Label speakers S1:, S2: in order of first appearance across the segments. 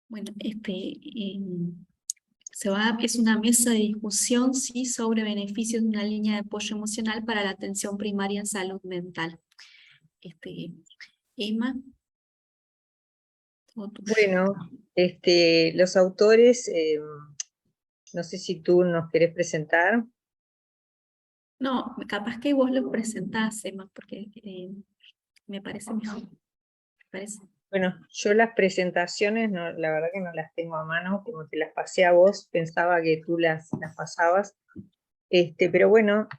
S1: Bueno, es una mesa de discusión, sí, sobre beneficios de una línea de apoyo emocional para la atención primaria en salud mental. Este, Emma, todo tuyo.
S2: Bueno, los autores, no sé si tú nos querés presentar.
S1: No, capaz que vos lo presentás, Emma, porque me parece mejor. ¿Me parece?
S2: Bueno, yo las presentaciones, la verdad que no las tengo a mano, como te las pasé a vos, pensaba que tú las pasabas. Pero bueno,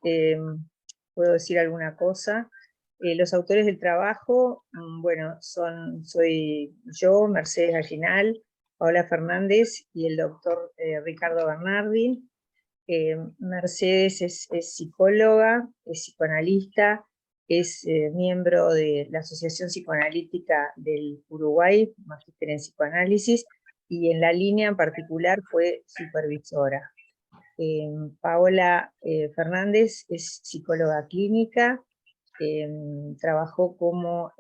S2: puedo decir alguna cosa. Los autores del trabajo, bueno, soy yo, Mercedes Alginal, Paola Fernández y el doctor Ricardo Bernardi. Mercedes es psicóloga, es psicoanalista, es miembro de la Asociación Psicoanalítica del Uruguay, magíster en psicoanálisis, y en la línea en particular fue supervisora. Paola Fernández es psicóloga clínica, trabajó como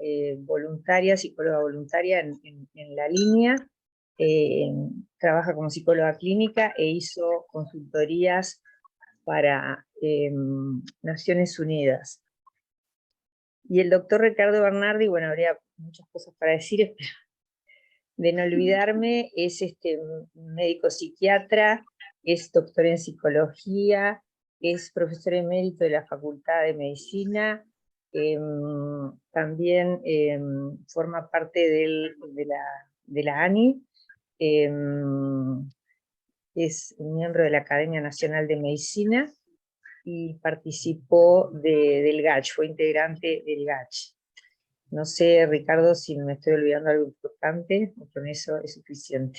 S2: psicóloga voluntaria en la línea, eh, trabaja como psicóloga clínica e hizo consultorías para Naciones Unidas. Y el doctor Ricardo Bernardi, bueno, habría muchas cosas para decir, espero de no olvidarme, es médico psiquiatra, es doctor en psicología, es profesor emérito de la Facultad de Medicina, también forma parte de la ANI, es miembro de la Academia Nacional de Medicina y participó del GACH, fue integrante del GACH. No sé, Ricardo, si me estoy olvidando algo importante, o con eso es suficiente.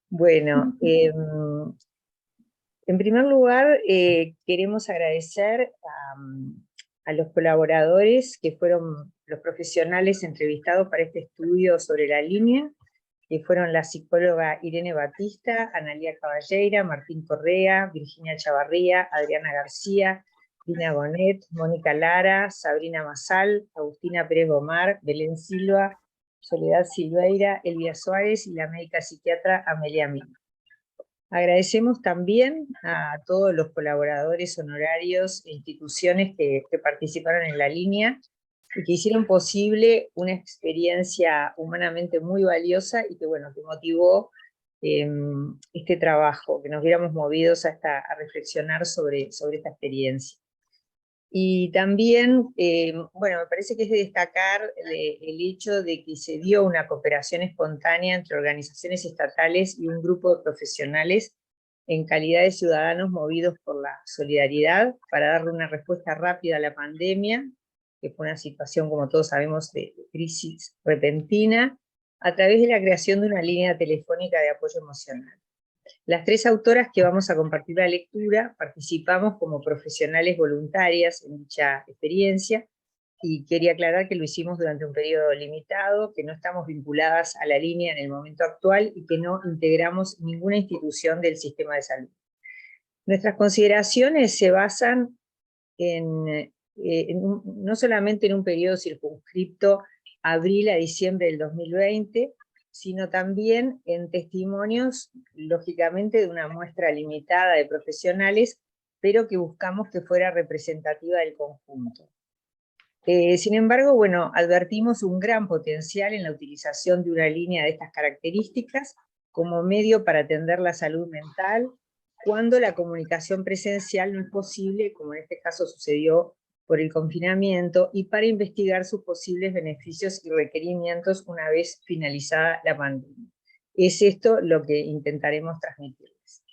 S2: Bueno, en primer lugar, queremos agradecer a los colaboradores que fueron los profesionales entrevistados para este estudio sobre la línea, que fueron la psicóloga Irene Batista, Analía Caballeira, Martín Correa, Virginia Chavarría, Adriana García, Dina Gonet, Mónica Lara, Sabrina Masal, Agustina Pérez Gomar, Belén Silva, Soledad Silveira, Elvia Suárez y la médica psiquiatra Amelia Mina. Agradecemos también a todos los colaboradores honorarios e instituciones que participaron en la línea y que hicieron posible una experiencia humanamente muy valiosa y que, bueno, que motivó este trabajo, que nos viéramos movidos a reflexionar sobre esta experiencia. Y también, bueno, me parece que es de destacar el hecho de que se dio una cooperación espontánea entre organizaciones estatales y un grupo de profesionales en calidad de ciudadanos movidos por la solidaridad para darle una respuesta rápida a la pandemia, que fue una situación, como todos sabemos, de crisis repentina, a través de la creación de una línea telefónica de apoyo emocional. Las tres autoras que vamos a compartir la lectura participamos como profesionales voluntarias en dicha experiencia y quería aclarar que lo hicimos durante un periodo limitado, que no estamos vinculadas a la línea en el momento actual y que no integramos ninguna institución del sistema de salud. Nuestras consideraciones se basan no solamente en un periodo circunscripto abril a diciembre del 2020, sino también en testimonios, lógicamente, de una muestra limitada de profesionales, pero que buscamos que fuera representativa del conjunto. Sin embargo, bueno, advertimos un gran potencial en la utilización de una línea de estas características como medio para atender la salud mental, cuando la comunicación presencial no es posible, como en este caso sucedió por el confinamiento, y para investigar sus posibles beneficios y requerimientos una vez finalizada la pandemia. Es esto lo que intentaremos transmitirles.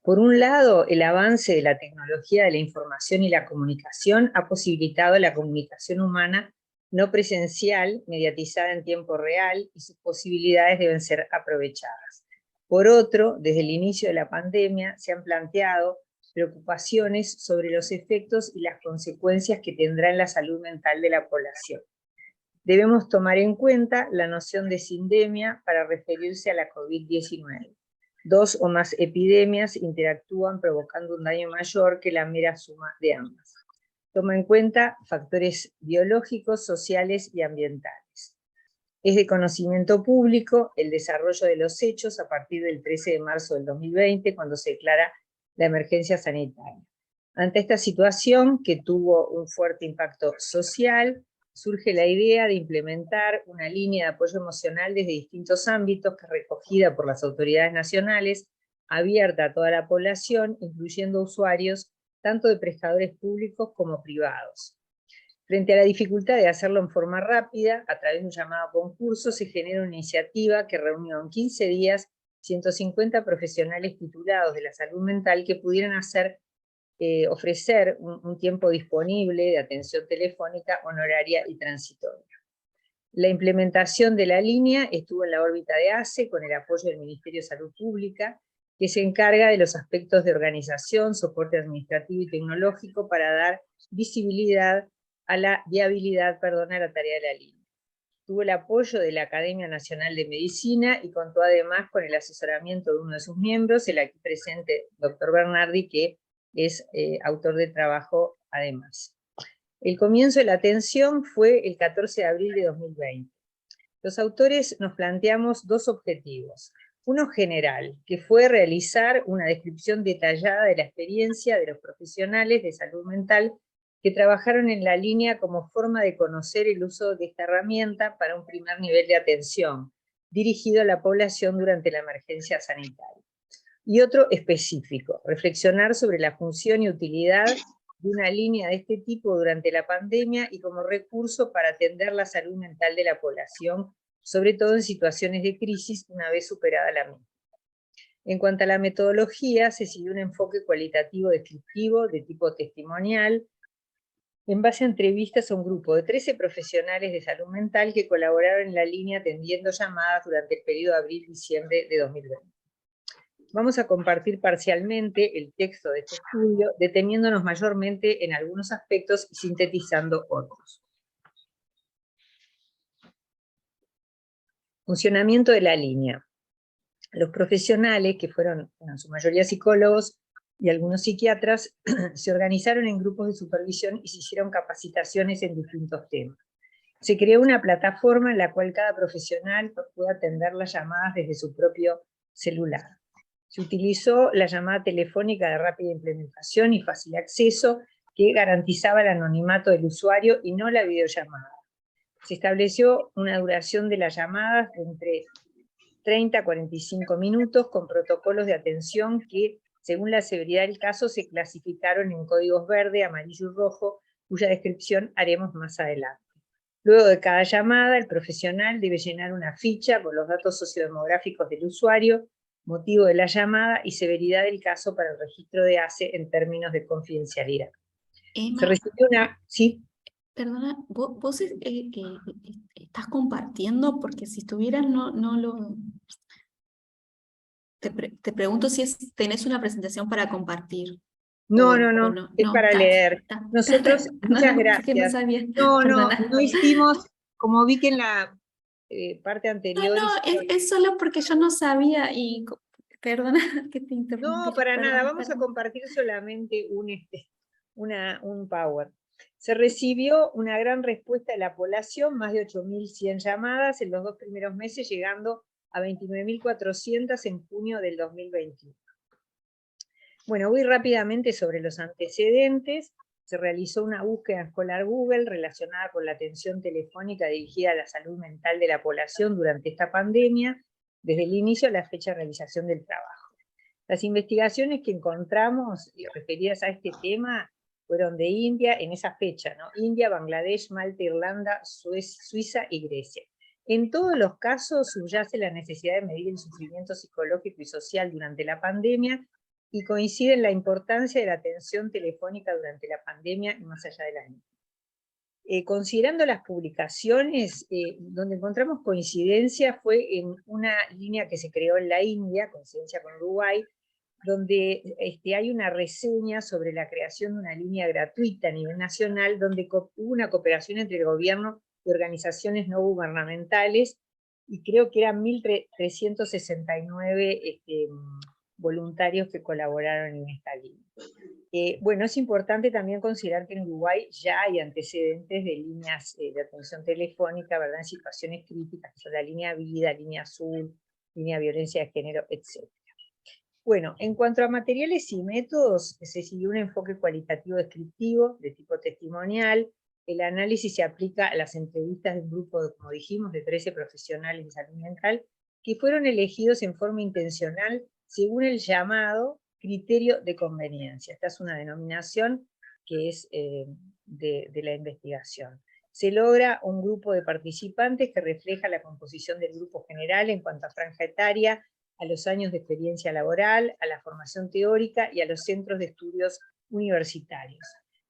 S2: Por un lado, el avance de la tecnología de la información y la comunicación ha posibilitado la comunicación humana no presencial, mediatizada en tiempo real, y sus posibilidades deben ser aprovechadas. Por otro, desde el inicio de la pandemia se han planteado preocupaciones sobre los efectos y las consecuencias que tendrá en la salud mental de la población. Debemos tomar en cuenta la noción de sindemia para referirse a la COVID-19. Dos o más epidemias interactúan provocando un daño mayor que la mera suma de ambas. Toma en cuenta factores biológicos, sociales y ambientales. Es de conocimiento público el desarrollo de los hechos a partir del 13 de marzo del 2020, cuando se declara la emergencia sanitaria. Ante esta situación, que tuvo un fuerte impacto social, surge la idea de implementar una línea de apoyo emocional desde distintos ámbitos, que recogida por las autoridades nacionales, abierta a toda la población, incluyendo usuarios tanto de prestadores públicos como privados. Frente a la dificultad de hacerlo en forma rápida, a través de un llamado concurso, se genera una iniciativa que reunió en 15 días 150 profesionales titulados de la salud mental que pudieran ofrecer un tiempo disponible de atención telefónica, honoraria y transitoria. La implementación de la línea estuvo en la órbita de ACE con el apoyo del Ministerio de Salud Pública, que se encarga de los aspectos de organización, soporte administrativo y tecnológico para dar visibilidad a la viabilidad, a la tarea de la línea. Tuvo el apoyo de la Academia Nacional de Medicina y contó además con el asesoramiento de uno de sus miembros, el aquí presente doctor Bernardi, que es autor de trabajo además. El comienzo de la atención fue el 14 de abril de 2020. Los autores nos planteamos dos objetivos. Uno general, que fue realizar una descripción detallada de la experiencia de los profesionales de salud mental que trabajaron en la línea como forma de conocer el uso de esta herramienta para un primer nivel de atención, dirigido a la población durante la emergencia sanitaria. Y otro específico, reflexionar sobre la función y utilidad de una línea de este tipo durante la pandemia y como recurso para atender la salud mental de la población, sobre todo en situaciones de crisis una vez superada la misma. En cuanto a la metodología, se siguió un enfoque cualitativo descriptivo de tipo testimonial, en base a entrevistas a un grupo de 13 profesionales de salud mental que colaboraron en la línea atendiendo llamadas durante el periodo abril-diciembre de 2020. Vamos a compartir parcialmente el texto de este estudio, deteniéndonos mayormente en algunos aspectos y sintetizando otros. Funcionamiento de la línea. Los profesionales, que fueron en su mayoría psicólogos y algunos psiquiatras, se organizaron en grupos de supervisión y se hicieron capacitaciones en distintos temas. Se creó una plataforma en la cual cada profesional puede atender las llamadas desde su propio celular. Se utilizó la llamada telefónica de rápida implementación y fácil acceso, que garantizaba el anonimato del usuario y no la videollamada. Se estableció una duración de las llamadas de entre 30 a 45 minutos con protocolos de atención que, según la severidad del caso, se clasificaron en códigos verde, amarillo y rojo, cuya descripción haremos más adelante. Luego de cada llamada, el profesional debe llenar una ficha con los datos sociodemográficos del usuario, motivo de la llamada y severidad del caso para el registro de ACE en términos de confidencialidad.
S1: Emma,
S2: Se recibió una... ¿Sí?
S1: Perdona, vos estás compartiendo, porque si estuvieras no lo... Te pregunto si tenés una presentación para compartir.
S2: No, es
S1: No,
S2: para leer. Nosotros, muchas
S1: no, que no
S2: gracias.
S1: sabía.
S2: No hicimos, como vi que en la parte anterior...
S1: es solo porque yo no sabía y... Perdona que te interrumpí.
S2: No, para nada, vamos a compartir solamente un Power. Se recibió una gran respuesta de la población, más de 8.100 llamadas en los 2 primeros meses, llegando a 29.400 en junio del 2021. Bueno, voy rápidamente sobre los antecedentes. Se realizó una búsqueda escolar Google relacionada con la atención telefónica dirigida a la salud mental de la población durante esta pandemia, desde el inicio a la fecha de realización del trabajo. Las investigaciones que encontramos referidas a este tema fueron de India en esa fecha, ¿no? India, Bangladesh, Malta, Irlanda, Suiza y Grecia. En todos los casos subyace la necesidad de medir el sufrimiento psicológico y social durante la pandemia y coincide en la importancia de la atención telefónica durante la pandemia y más allá de la misma. Considerando las publicaciones, donde encontramos coincidencia fue en una línea que se creó en la India, coincidencia con Uruguay, donde hay una reseña sobre la creación de una línea gratuita a nivel nacional, donde hubo una cooperación entre el gobierno y organizaciones no gubernamentales, y creo que eran 1.369 voluntarios que colaboraron en esta línea. Bueno, es importante también considerar que en Uruguay ya hay antecedentes de líneas de atención telefónica, ¿verdad?, en situaciones críticas, que son la línea Vida, línea Azul, línea Violencia de Género, etc. Bueno, en cuanto a materiales y métodos, se siguió un enfoque cualitativo descriptivo de tipo testimonial. El análisis se aplica a las entrevistas de un grupo, como dijimos, de 13 profesionales de salud mental, que fueron elegidos en forma intencional según el llamado criterio de conveniencia. Esta es una denominación que es de la investigación. Se logra un grupo de participantes que refleja la composición del grupo general en cuanto a franja etaria, a los años de experiencia laboral, a la formación teórica y a los centros de estudios universitarios.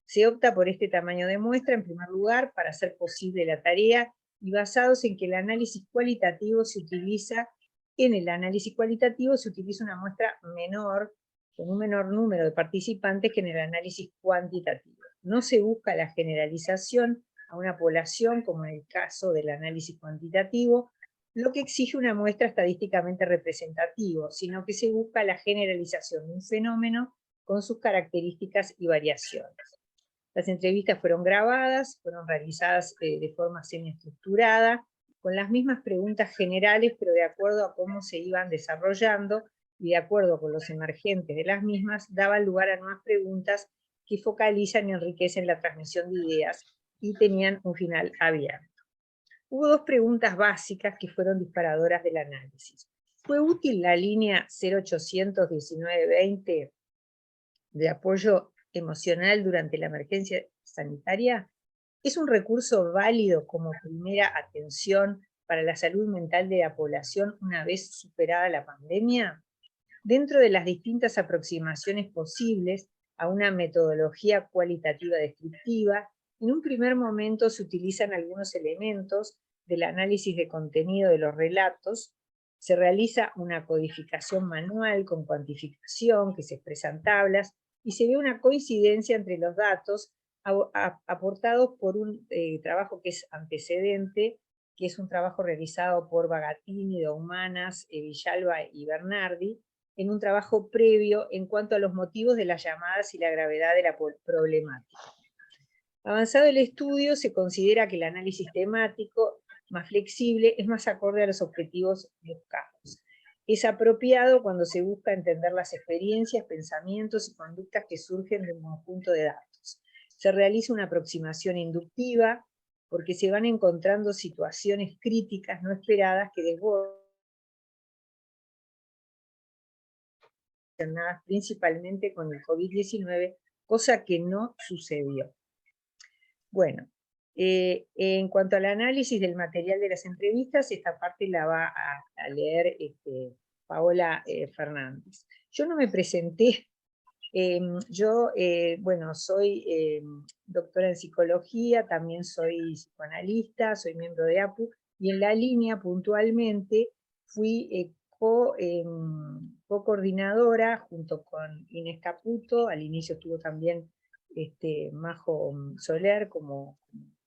S2: Se opta por este tamaño de muestra, en primer lugar, para hacer posible la tarea, y basados en que el análisis cualitativo se utiliza, en el análisis cualitativo se utiliza una muestra menor, con un menor número de participantes que en el análisis cuantitativo. No se busca la generalización a una población, como en el caso del análisis cuantitativo, lo que exige una muestra estadísticamente representativa, sino que se busca la generalización de un fenómeno con sus características y variaciones. Las entrevistas fueron grabadas, fueron realizadas de forma semiestructurada, con las mismas preguntas generales, pero de acuerdo a cómo se iban desarrollando, y de acuerdo con los emergentes de las mismas, daban lugar a nuevas preguntas que focalizan y enriquecen la transmisión de ideas, y tenían un final abierto. Hubo dos preguntas básicas que fueron disparadoras del análisis. ¿Fue útil la línea 0800 1920 de apoyo emocional durante la emergencia sanitaria? ¿Es un recurso válido como primera atención para la salud mental de la población una vez superada la pandemia? Dentro de las distintas aproximaciones posibles a una metodología cualitativa descriptiva, en un primer momento se utilizan algunos elementos del análisis de contenido de los relatos, se realiza una codificación manual con cuantificación que se expresa en tablas, y se ve una coincidencia entre los datos aportados por un trabajo que es antecedente, que es un trabajo realizado por Bagatini, Doumanas, Villalba y Bernardi, en un trabajo previo en cuanto a los motivos de las llamadas y la gravedad de la problemática. Avanzado el estudio, se considera que el análisis temático más flexible es más acorde a los objetivos buscados. Es apropiado cuando se busca entender las experiencias, pensamientos y conductas que surgen de un conjunto de datos. Se realiza una aproximación inductiva porque se van encontrando situaciones críticas no esperadas que desbordan, principalmente con el COVID-19, cosa que no sucedió. Bueno, en cuanto al análisis del material de las entrevistas, esta parte la va a leer Paola Fernández. Yo no me presenté, bueno, soy doctora en psicología, también soy psicoanalista, soy miembro de APU, y en la línea puntualmente fui co-coordinadora junto con Inés Caputo. Al inicio estuvo también Majo Soler como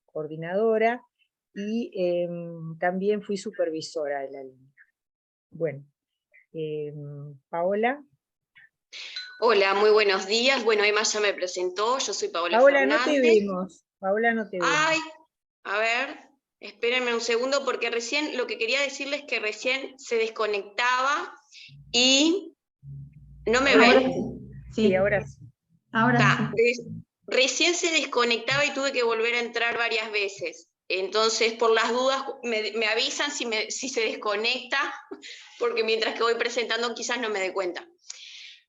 S2: coordinadora, y también fui supervisora de la línea. Bueno, Paola.
S3: Hola, muy buenos días. Bueno, Emma ya me presentó, yo soy Paola Fernández.
S2: No te vemos. Paola, no te vemos.
S3: Ay, a ver, espérenme un segundo, porque recién, lo que quería decirles es que recién se desconectaba y no me ven.
S2: Sí, ahora sí.
S3: Ahora sí. Recién se desconectaba y tuve que volver a entrar varias veces. Entonces, por las dudas, me avisan si se desconecta, porque mientras que voy presentando quizás no me dé cuenta.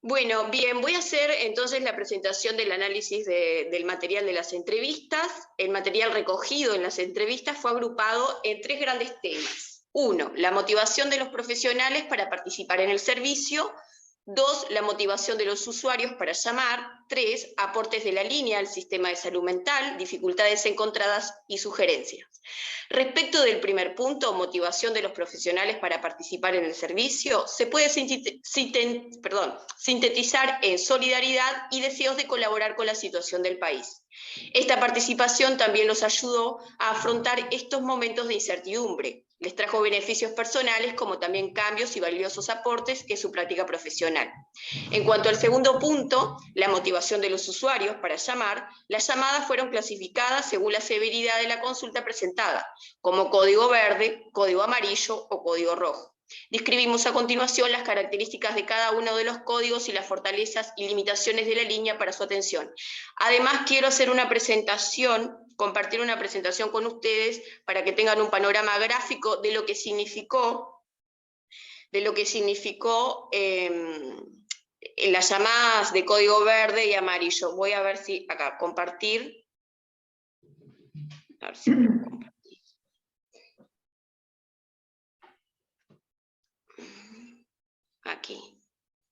S3: Bueno, bien, voy a hacer entonces la presentación del análisis del material de las entrevistas. El material recogido en las entrevistas fue agrupado en tres grandes temas. 1, la motivación de los profesionales para participar en el servicio. 2, la motivación de los usuarios para llamar. 3. Aportes de la línea al sistema de salud mental, dificultades encontradas y sugerencias. Respecto del primer punto, motivación de los profesionales para participar en el servicio, se puede sintetizar en solidaridad y deseos de colaborar con la situación del país. Esta participación también los ayudó a afrontar estos momentos de incertidumbre. Les trajo beneficios personales como también cambios y valiosos aportes en su práctica profesional. En cuanto al segundo punto, la motivación de los usuarios para llamar, las llamadas fueron clasificadas según la severidad de la consulta presentada, como código verde, código amarillo o código rojo. Describimos a continuación las características de cada uno de los códigos y las fortalezas y limitaciones de la línea para su atención. Además, quiero hacer una presentación, compartir una presentación con ustedes para que tengan un panorama gráfico de lo que significó las llamadas de código verde y amarillo. Voy a ver si acá, compartir. A ver si puedo compartir. Aquí.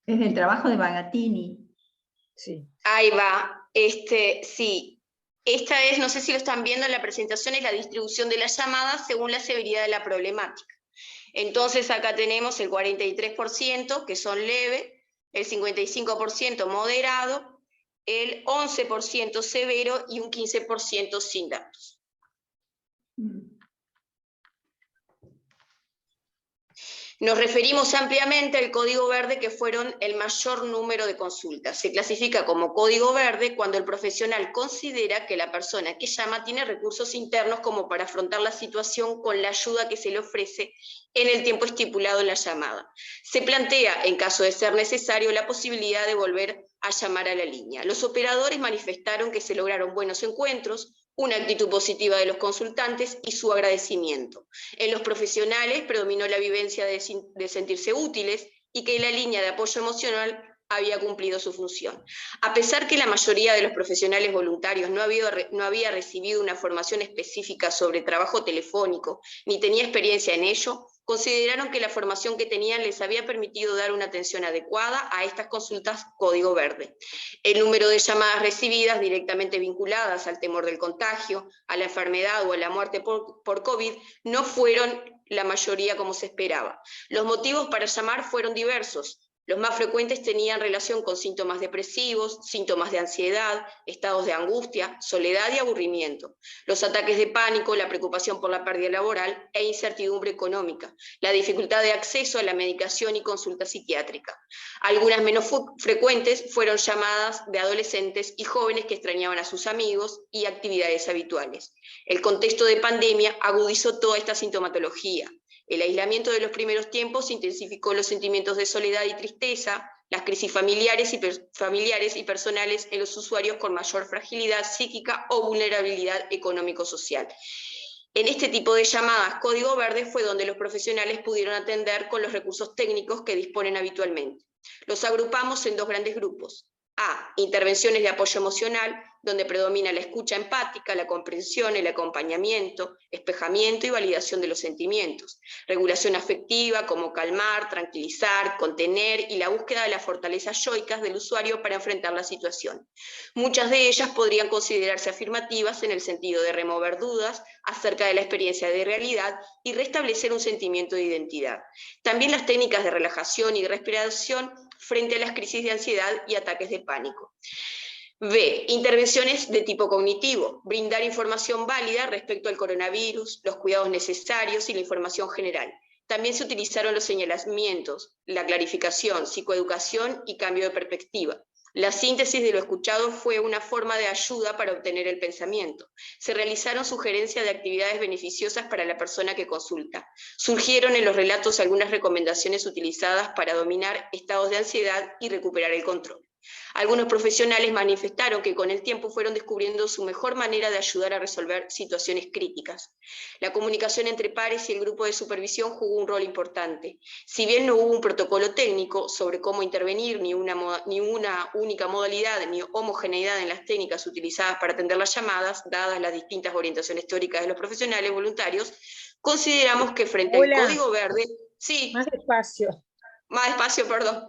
S4: Es el trabajo de Bagatini.
S2: Sí.
S3: Ahí va. Sí. Esta es, no sé si lo están viendo en la presentación, es la distribución de las llamadas según la severidad de la problemática. Entonces acá tenemos el 43% que son leve, el 55% moderado, el 11% severo y un 15% sin datos. Nos referimos ampliamente al código verde, que fueron el mayor número de consultas. Se clasifica como código verde cuando el profesional considera que la persona que llama tiene recursos internos como para afrontar la situación con la ayuda que se le ofrece en el tiempo estipulado en la llamada. Se plantea, en caso de ser necesario, la posibilidad de volver a llamar a la línea. Los operadores manifestaron que se lograron buenos encuentros, una actitud positiva de los consultantes y su agradecimiento. En los profesionales predominó la vivencia de sentirse útiles y que la línea de apoyo emocional había cumplido su función. A pesar que la mayoría de los profesionales voluntarios no había recibido una formación específica sobre trabajo telefónico, ni tenía experiencia en ello, consideraron que la formación que tenían les había permitido dar una atención adecuada a estas consultas código verde. El número de llamadas recibidas directamente vinculadas al temor del contagio, a la enfermedad o a la muerte por COVID no fueron la mayoría como se esperaba. Los motivos para llamar fueron diversos. Los más frecuentes tenían relación con síntomas depresivos, síntomas de ansiedad, estados de angustia, soledad y aburrimiento, los ataques de pánico, la preocupación por la pérdida laboral e incertidumbre económica, la dificultad de acceso a la medicación y consulta psiquiátrica. Algunas menos frecuentes fueron llamadas de adolescentes y jóvenes que extrañaban a sus amigos y actividades habituales. El contexto de pandemia agudizó toda esta sintomatología. El aislamiento de los primeros tiempos intensificó los sentimientos de soledad y tristeza, las crisis familiares y personales en los usuarios con mayor fragilidad psíquica o vulnerabilidad económico-social. En este tipo de llamadas código verde fue donde los profesionales pudieron atender con los recursos técnicos que disponen habitualmente. Los agrupamos en dos grandes grupos. A. Intervenciones de apoyo emocional, donde predomina la escucha empática, la comprensión, el acompañamiento, espejamiento y validación de los sentimientos. Regulación afectiva, como calmar, tranquilizar, contener y la búsqueda de las fortalezas yoicas del usuario para enfrentar la situación. Muchas de ellas podrían considerarse afirmativas en el sentido de remover dudas acerca de la experiencia de realidad y restablecer un sentimiento de identidad. También las técnicas de relajación y de respiración frente a las crisis de ansiedad y ataques de pánico. B. Intervenciones de tipo cognitivo. Brindar información válida respecto al coronavirus, los cuidados necesarios y la información general. También se utilizaron los señalamientos, la clarificación, psicoeducación y cambio de perspectiva. La síntesis de lo escuchado fue una forma de ayuda para obtener el pensamiento. Se realizaron sugerencias de actividades beneficiosas para la persona que consulta. Surgieron en los relatos algunas recomendaciones utilizadas para dominar estados de ansiedad y recuperar el control. Algunos profesionales manifestaron que con el tiempo fueron descubriendo su mejor manera de ayudar a resolver situaciones críticas. La comunicación entre pares y el grupo de supervisión jugó un rol importante. Si bien no hubo un protocolo técnico sobre cómo intervenir, ni una única modalidad ni homogeneidad en las técnicas utilizadas para atender las llamadas, dadas las distintas orientaciones teóricas de los profesionales voluntarios, consideramos que frente al código verde... Sí.
S2: Más despacio.
S3: Más despacio, perdón.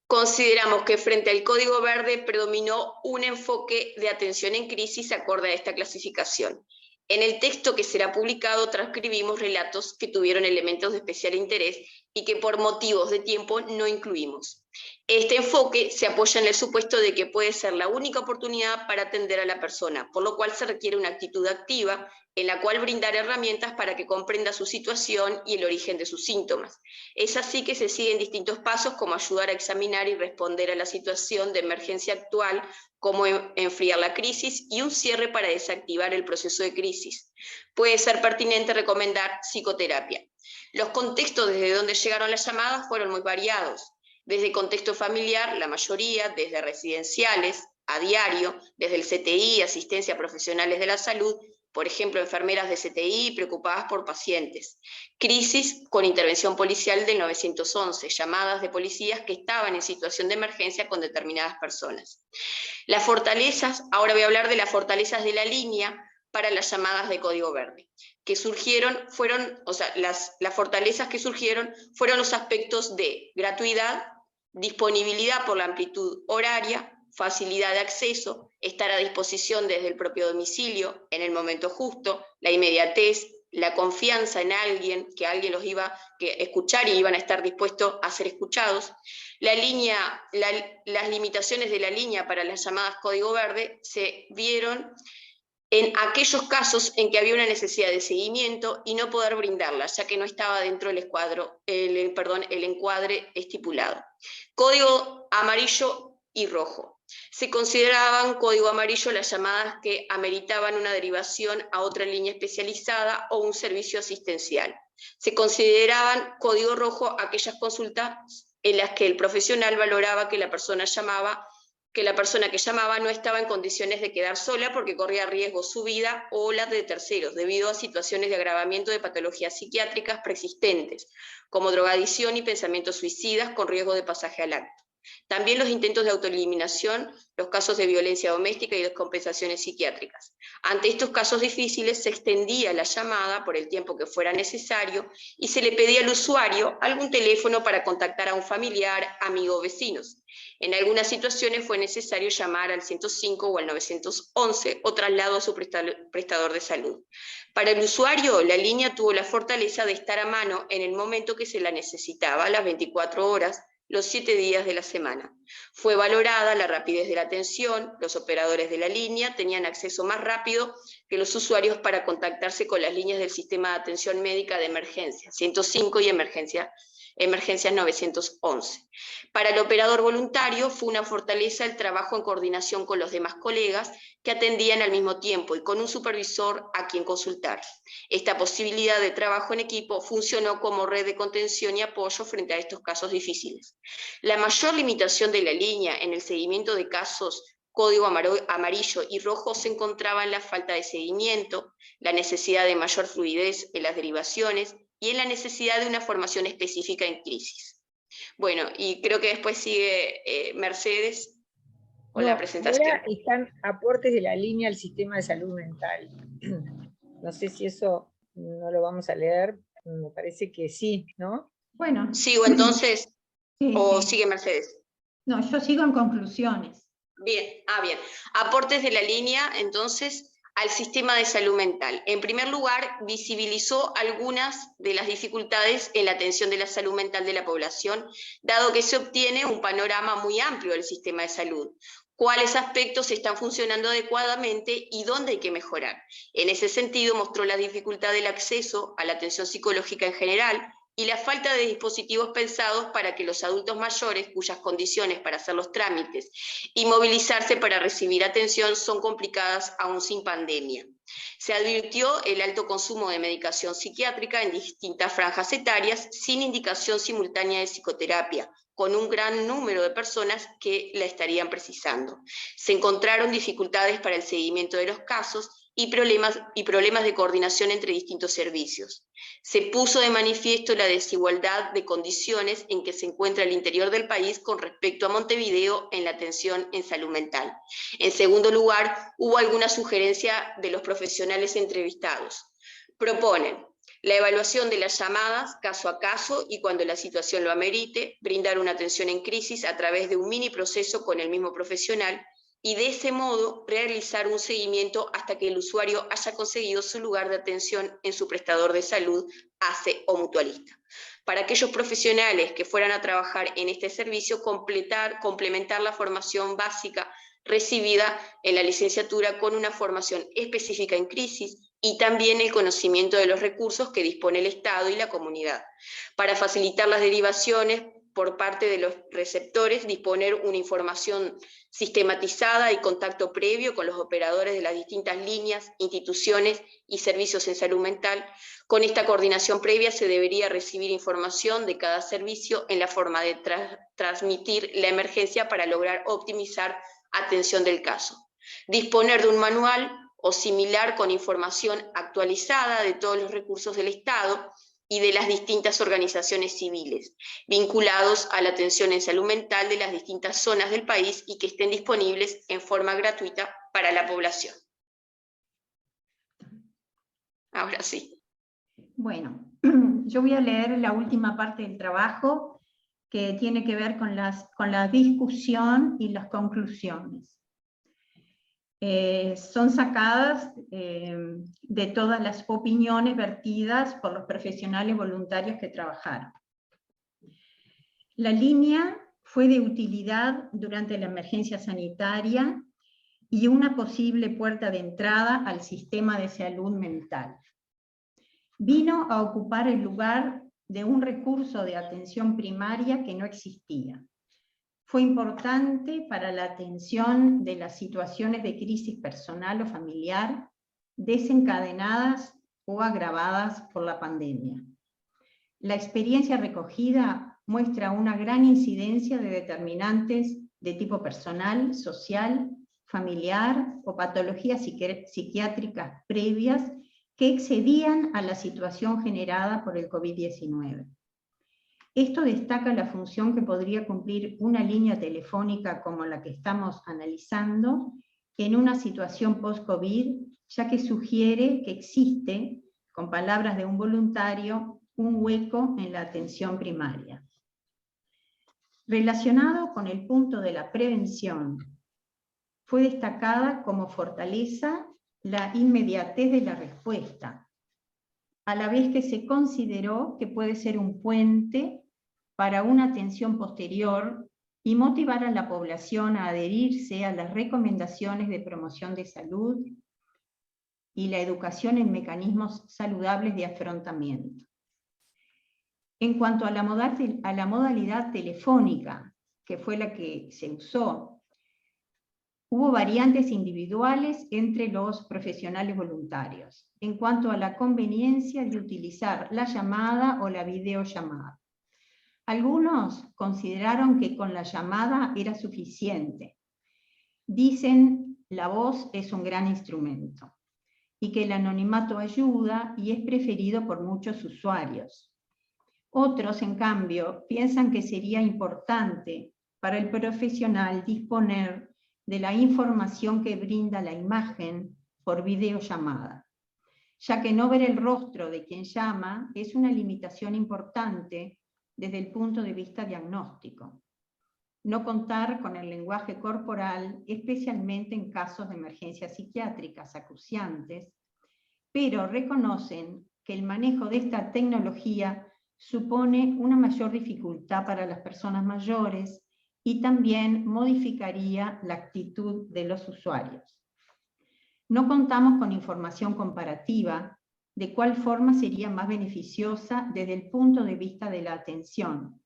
S3: Consideramos que frente al Código Verde predominó un enfoque de atención en crisis acorde a esta clasificación. En el texto que será publicado transcribimos relatos que tuvieron elementos de especial interés y que por motivos de tiempo no incluimos. Este enfoque se apoya en el supuesto de que puede ser la única oportunidad para atender a la persona, por lo cual se requiere una actitud activa en la cual brindar herramientas para que comprenda su situación y el origen de sus síntomas. Es así que se siguen distintos pasos como ayudar a examinar y responder a la situación de emergencia actual, cómo enfriar la crisis y un cierre para desactivar el proceso de crisis. Puede ser pertinente recomendar psicoterapia. Los contextos desde donde llegaron las llamadas fueron muy variados. Desde el contexto familiar, la mayoría, desde residenciales, a diario, desde el CTI, asistencia a profesionales de la salud, por ejemplo, enfermeras de CTI preocupadas por pacientes. Crisis con intervención policial del 911, llamadas de policías que estaban en situación de emergencia con determinadas personas. Las fortalezas, ahora voy a hablar de las fortalezas de la línea para las llamadas de Código Verde, que surgieron, las fortalezas que surgieron fueron los aspectos de gratuidad, disponibilidad por la amplitud horaria, facilidad de acceso, estar a disposición desde el propio domicilio, en el momento justo, la inmediatez, la confianza en alguien, que alguien los iba a escuchar y iban a estar dispuestos a ser escuchados. Las limitaciones de la línea para las llamadas Código Verde se vieron en aquellos casos en que había una necesidad de seguimiento y no poder brindarla, ya que no estaba dentro del el encuadre estipulado. Código amarillo y rojo. Se consideraban código amarillo las llamadas que ameritaban una derivación a otra línea especializada o un servicio asistencial. Se consideraban código rojo aquellas consultas en las que el profesional valoraba que la persona que llamaba no estaba en condiciones de quedar sola porque corría riesgo su vida o la de terceros, debido a situaciones de agravamiento de patologías psiquiátricas preexistentes, como drogadicción y pensamientos suicidas con riesgo de pasaje al acto. También los intentos de autoeliminación, los casos de violencia doméstica y descompensaciones psiquiátricas. Ante estos casos difíciles se extendía la llamada por el tiempo que fuera necesario y se le pedía al usuario algún teléfono para contactar a un familiar, amigo o vecinos. En algunas situaciones fue necesario llamar al 105 o al 911 o traslado a su prestador de salud. Para el usuario, la línea tuvo la fortaleza de estar a mano en el momento que se la necesitaba, a las 24 horas, los 7 días de la semana. Fue valorada la rapidez de la atención, los operadores de la línea tenían acceso más rápido que los usuarios para contactarse con las líneas del sistema de atención médica de emergencia, 105 y emergencias 911. Para el operador voluntario fue una fortaleza el trabajo en coordinación con los demás colegas que atendían al mismo tiempo y con un supervisor a quien consultar. Esta posibilidad de trabajo en equipo funcionó como red de contención y apoyo frente a estos casos difíciles. La mayor limitación de la línea en el seguimiento de casos código amarillo y rojo se encontraba en la falta de seguimiento, la necesidad de mayor fluidez en las derivaciones y en la necesidad de una formación específica en crisis. Bueno, y creo que después sigue Mercedes con la presentación.
S2: Ahora están aportes de la línea al sistema de salud mental. No sé si eso no lo vamos a leer, me parece que sí, ¿no?
S4: Bueno.
S3: ¿Sigo entonces
S4: sí,
S3: o
S4: sí.
S3: sigue Mercedes?
S4: No, yo sigo en conclusiones.
S3: Bien, bien. Aportes de la línea, entonces, al sistema de salud mental. En primer lugar, visibilizó algunas de las dificultades en la atención de la salud mental de la población, dado que se obtiene un panorama muy amplio del sistema de salud. Cuáles aspectos están funcionando adecuadamente y dónde hay que mejorar. En ese sentido, mostró la dificultad del acceso a la atención psicológica en general, y la falta de dispositivos pensados para que los adultos mayores, cuyas condiciones para hacer los trámites y movilizarse para recibir atención son complicadas aún sin pandemia. Se advirtió el alto consumo de medicación psiquiátrica en distintas franjas etarias sin indicación simultánea de psicoterapia, con un gran número de personas que la estarían precisando. Se encontraron dificultades para el seguimiento de los casos y problemas de coordinación entre distintos servicios. Se puso de manifiesto la desigualdad de condiciones en que se encuentra el interior del país con respecto a Montevideo en la atención en salud mental. En segundo lugar, hubo alguna sugerencia de los profesionales entrevistados. Proponen La evaluación de las llamadas caso a caso y cuando la situación lo amerite, brindar una atención en crisis a través de un mini proceso con el mismo profesional y de ese modo realizar un seguimiento hasta que el usuario haya conseguido su lugar de atención en su prestador de salud, ACE o mutualista. Para aquellos profesionales que fueran a trabajar en este servicio, complementar la formación básica recibida en la licenciatura con una formación específica en crisis y también el conocimiento de los recursos que dispone el Estado y la comunidad. Para facilitar las derivaciones por parte de los receptores, disponer una información sistematizada y contacto previo con los operadores de las distintas líneas, instituciones y servicios en salud mental. Con esta coordinación previa se debería recibir información de cada servicio en la forma de transmitir la emergencia para lograr optimizar atención del caso. Disponer de un manual o similar con información actualizada de todos los recursos del Estado y de las distintas organizaciones civiles, vinculados a la atención en salud mental de las distintas zonas del país y que estén disponibles en forma gratuita para la población. Ahora sí.
S4: Bueno, yo voy a leer la última parte del trabajo que tiene que ver con la discusión y las conclusiones. Son sacadas de todas las opiniones vertidas por los profesionales voluntarios que trabajaron. La línea fue de utilidad durante la emergencia sanitaria y una posible puerta de entrada al sistema de salud mental. Vino a ocupar el lugar de un recurso de atención primaria que no existía. Fue importante para la atención de las situaciones de crisis personal o familiar desencadenadas o agravadas por la pandemia. La experiencia recogida muestra una gran incidencia de determinantes de tipo personal, social, familiar o patologías psiquiátricas previas que excedían a la situación generada por el COVID-19. Esto destaca la función que podría cumplir una línea telefónica como la que estamos analizando en una situación post-COVID, ya que sugiere que existe, con palabras de un voluntario, un hueco en la atención primaria. Relacionado con el punto de la prevención, fue destacada como fortaleza la inmediatez de la respuesta, a la vez que se consideró que puede ser un puente para una atención posterior y motivar a la población a adherirse a las recomendaciones de promoción de salud y la educación en mecanismos saludables de afrontamiento. En cuanto a la modalidad telefónica, que fue la que se usó, hubo variantes individuales entre los profesionales voluntarios, en cuanto a la conveniencia de utilizar la llamada o la videollamada. Algunos consideraron que con la llamada era suficiente. Dicen, la voz es un gran instrumento y que el anonimato ayuda y es preferido por muchos usuarios. Otros, en cambio, piensan que sería importante para el profesional disponer de la información que brinda la imagen por videollamada, ya que no ver el rostro de quien llama es una limitación importante desde el punto de vista diagnóstico. No contar con el lenguaje corporal, especialmente en casos de emergencias psiquiátricas acuciantes, pero reconocen que el manejo de esta tecnología supone una mayor dificultad para las personas mayores y también modificaría la actitud de los usuarios. No contamos con información comparativa de cuál forma sería más beneficiosa desde el punto de vista de la atención,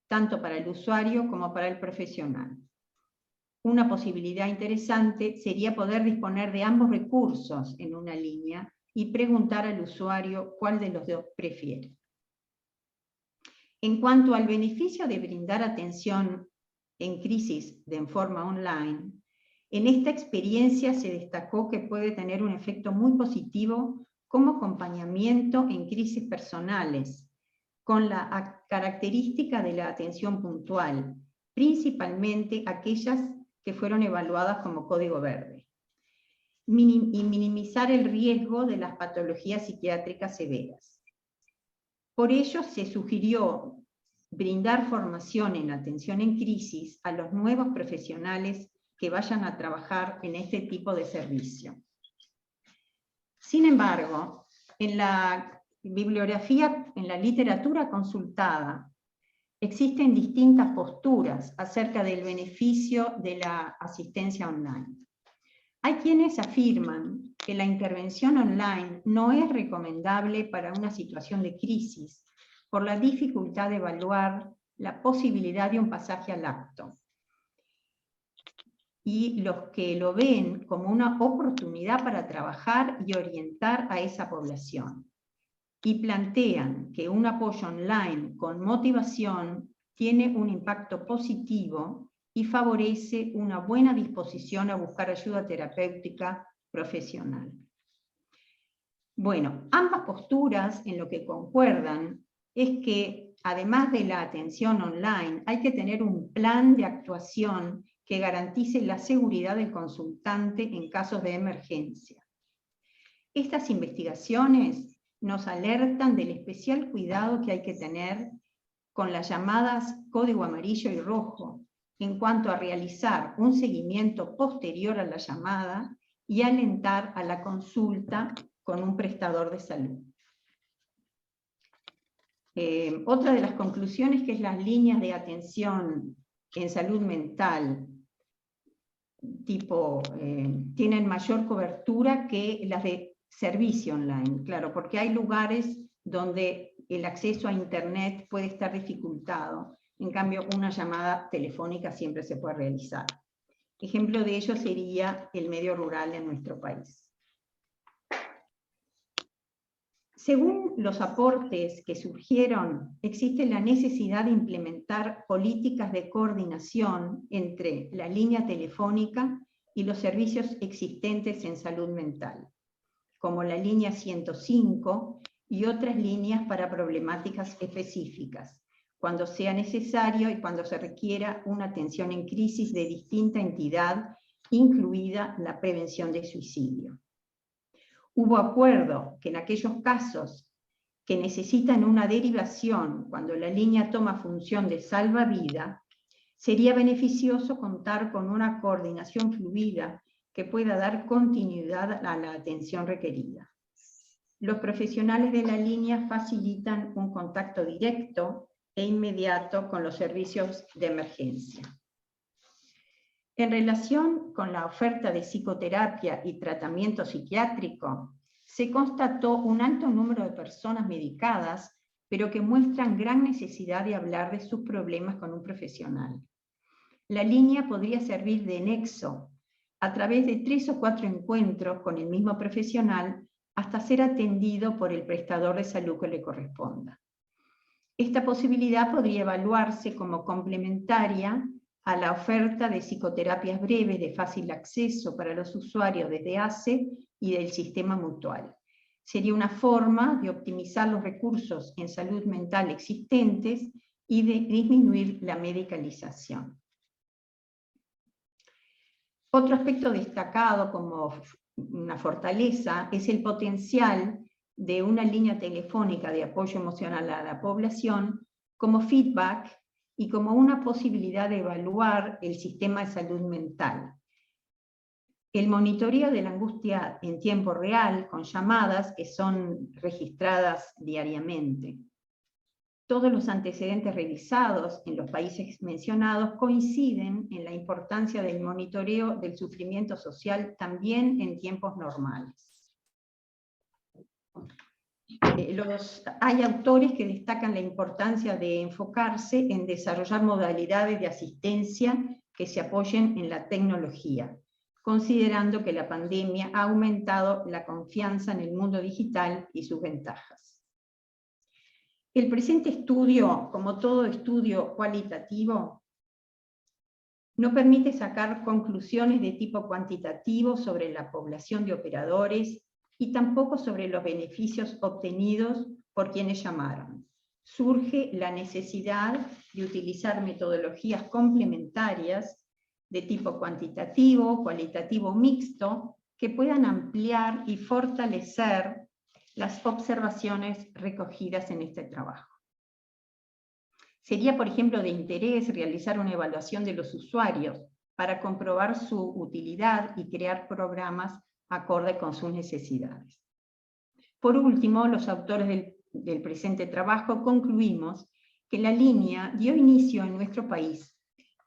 S4: tanto para el usuario como para el profesional. Una posibilidad interesante sería poder disponer de ambos recursos en una línea y preguntar al usuario cuál de los dos prefiere. En cuanto al beneficio de brindar atención en crisis en forma online, en esta experiencia se destacó que puede tener un efecto muy positivo como acompañamiento en crisis personales, con la característica de la atención puntual, principalmente aquellas que fueron evaluadas como código verde, y minimizar el riesgo de las patologías psiquiátricas severas. Por ello se sugirió brindar formación en atención en crisis a los nuevos profesionales que vayan a trabajar en este tipo de servicio. Sin embargo, en la bibliografía, en la literatura consultada, existen distintas posturas acerca del beneficio de la asistencia online. Hay quienes afirman que la intervención online no es recomendable para una situación de crisis por la dificultad de evaluar la posibilidad de un pasaje al acto. Y los que lo ven como una oportunidad para trabajar y orientar a esa población. Y plantean que un apoyo online con motivación tiene un impacto positivo y favorece una buena disposición a buscar ayuda terapéutica profesional. Bueno, ambas posturas en lo que concuerdan es que además de la atención online hay que tener un plan de actuación que garantice la seguridad del consultante en casos de emergencia. Estas investigaciones nos alertan del especial cuidado que hay que tener con las llamadas código amarillo y rojo, en cuanto a realizar un seguimiento posterior a la llamada y alentar a la consulta con un prestador de salud. Otra de las conclusiones que es las líneas de atención en salud mental tienen mayor cobertura que las de servicio online, claro, porque hay lugares donde el acceso a internet puede estar dificultado, en cambio una llamada telefónica siempre se puede realizar. Ejemplo de ello sería el medio rural en nuestro país. Según los aportes que surgieron, existe la necesidad de implementar políticas de coordinación entre la línea telefónica y los servicios existentes en salud mental, como la línea 105 y otras líneas para problemáticas específicas, cuando sea necesario y cuando se requiera una atención en crisis de distinta entidad, incluida la prevención de suicidio. Hubo acuerdo que en aquellos casos que necesitan una derivación cuando la línea toma función de salvavidas, sería beneficioso contar con una coordinación fluida que pueda dar continuidad a la atención requerida. Los profesionales de la línea facilitan un contacto directo e inmediato con los servicios de emergencia. En relación con la oferta de psicoterapia y tratamiento psiquiátrico, se constató un alto número de personas medicadas, pero que muestran gran necesidad de hablar de sus problemas con un profesional. La línea podría servir de nexo a través de 3 o 4 encuentros con el mismo profesional hasta ser atendido por el prestador de salud que le corresponda. Esta posibilidad podría evaluarse como complementaria a la oferta de psicoterapias breves de fácil acceso para los usuarios desde ACE y del sistema mutual. Sería una forma de optimizar los recursos en salud mental existentes y de disminuir la medicalización. Otro aspecto destacado como una fortaleza es el potencial de una línea telefónica de apoyo emocional a la población como feedback y como una posibilidad de evaluar el sistema de salud mental. El monitoreo de la angustia en tiempo real con llamadas que son registradas diariamente. Todos los antecedentes revisados en los países mencionados coinciden en la importancia del monitoreo del sufrimiento social también en tiempos normales. Hay autores que destacan la importancia de enfocarse en desarrollar modalidades de asistencia que se apoyen en la tecnología, considerando que la pandemia ha aumentado la confianza en el mundo digital y sus ventajas. El presente estudio, como todo estudio cualitativo, no permite sacar conclusiones de tipo cuantitativo sobre la población de operadores y tampoco sobre los beneficios obtenidos por quienes llamaron. Surge la necesidad de utilizar metodologías complementarias de tipo cuantitativo, cualitativo mixto, que puedan ampliar y fortalecer las observaciones recogidas en este trabajo. Sería, por ejemplo, de interés realizar una evaluación de los usuarios para comprobar su utilidad y crear programas acorde con sus necesidades. Por último, los autores del presente trabajo concluimos que la línea dio inicio en nuestro país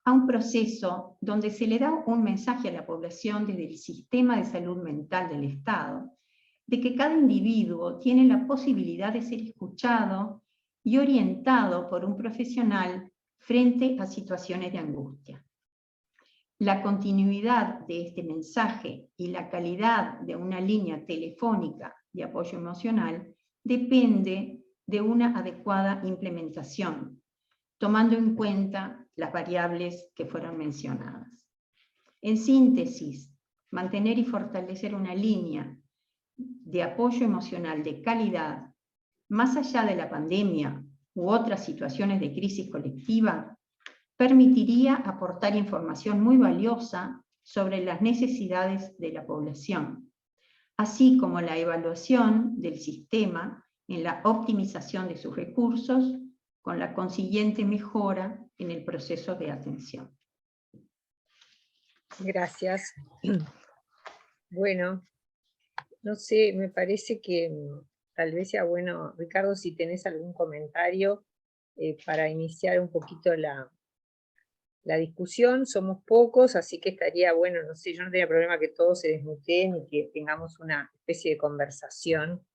S4: a un proceso donde se le da un mensaje a la población desde el sistema de salud mental del Estado, de que cada individuo tiene la posibilidad de ser escuchado y orientado por un profesional frente a situaciones de angustia. La continuidad de este mensaje y la calidad de una línea telefónica de apoyo emocional depende de una adecuada implementación, tomando en cuenta las variables que fueron mencionadas. En síntesis, mantener y fortalecer una línea de apoyo emocional de calidad, más allá de la pandemia u otras situaciones de crisis colectiva, permitiría aportar información muy valiosa sobre las necesidades de la población, así como la evaluación del sistema en la optimización de sus recursos, con la consiguiente mejora en el proceso de atención.
S2: Gracias. Bueno, no sé, me parece que tal vez sea bueno, Ricardo, si tenés algún comentario para iniciar un poquito la discusión. Somos pocos, así que estaría bueno, no sé, yo no tenía problema que todos se desmuteen y que tengamos una especie de conversación,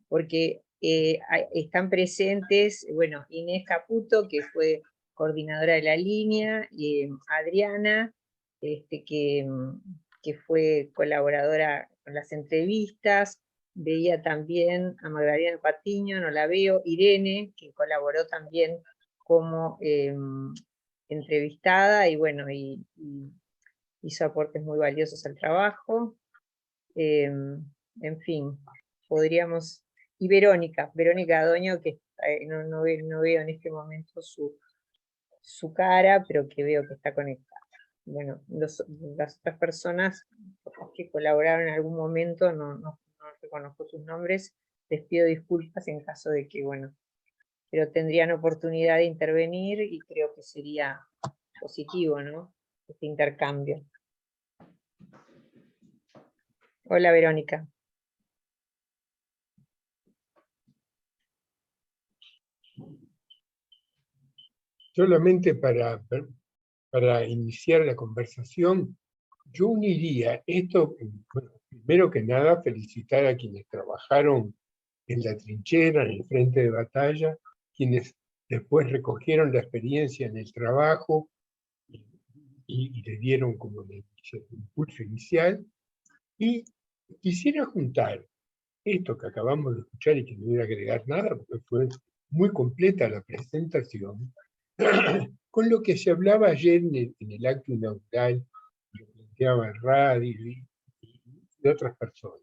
S2: porque están presentes, bueno, Inés Caputo, que fue coordinadora de la línea, y Adriana, que fue colaboradora con las entrevistas. Veía también a Magdalena Patiño, no la veo, Irene, que colaboró también como entrevistada, y bueno, y hizo aportes muy valiosos al trabajo. En fin, podríamos... Y Verónica Adoño, que no veo en este momento su cara, pero que veo que está conectada. Bueno, las otras personas que colaboraron en algún momento, no reconozco sus nombres, les pido disculpas en caso de que, bueno, pero tendrían oportunidad de intervenir y creo que sería positivo, ¿no? Este intercambio. Hola, Verónica.
S5: Solamente para iniciar la conversación, yo uniría esto, bueno, primero que nada, felicitar a quienes trabajaron en la trinchera, en el frente de batalla, quienes después recogieron la experiencia en el trabajo y le dieron como el impulso inicial. Y quisiera juntar esto que acabamos de escuchar y que no voy a agregar nada, porque fue muy completa la presentación, con lo que se hablaba ayer en el acto inaugural, lo planteaba en radio y de otras personas.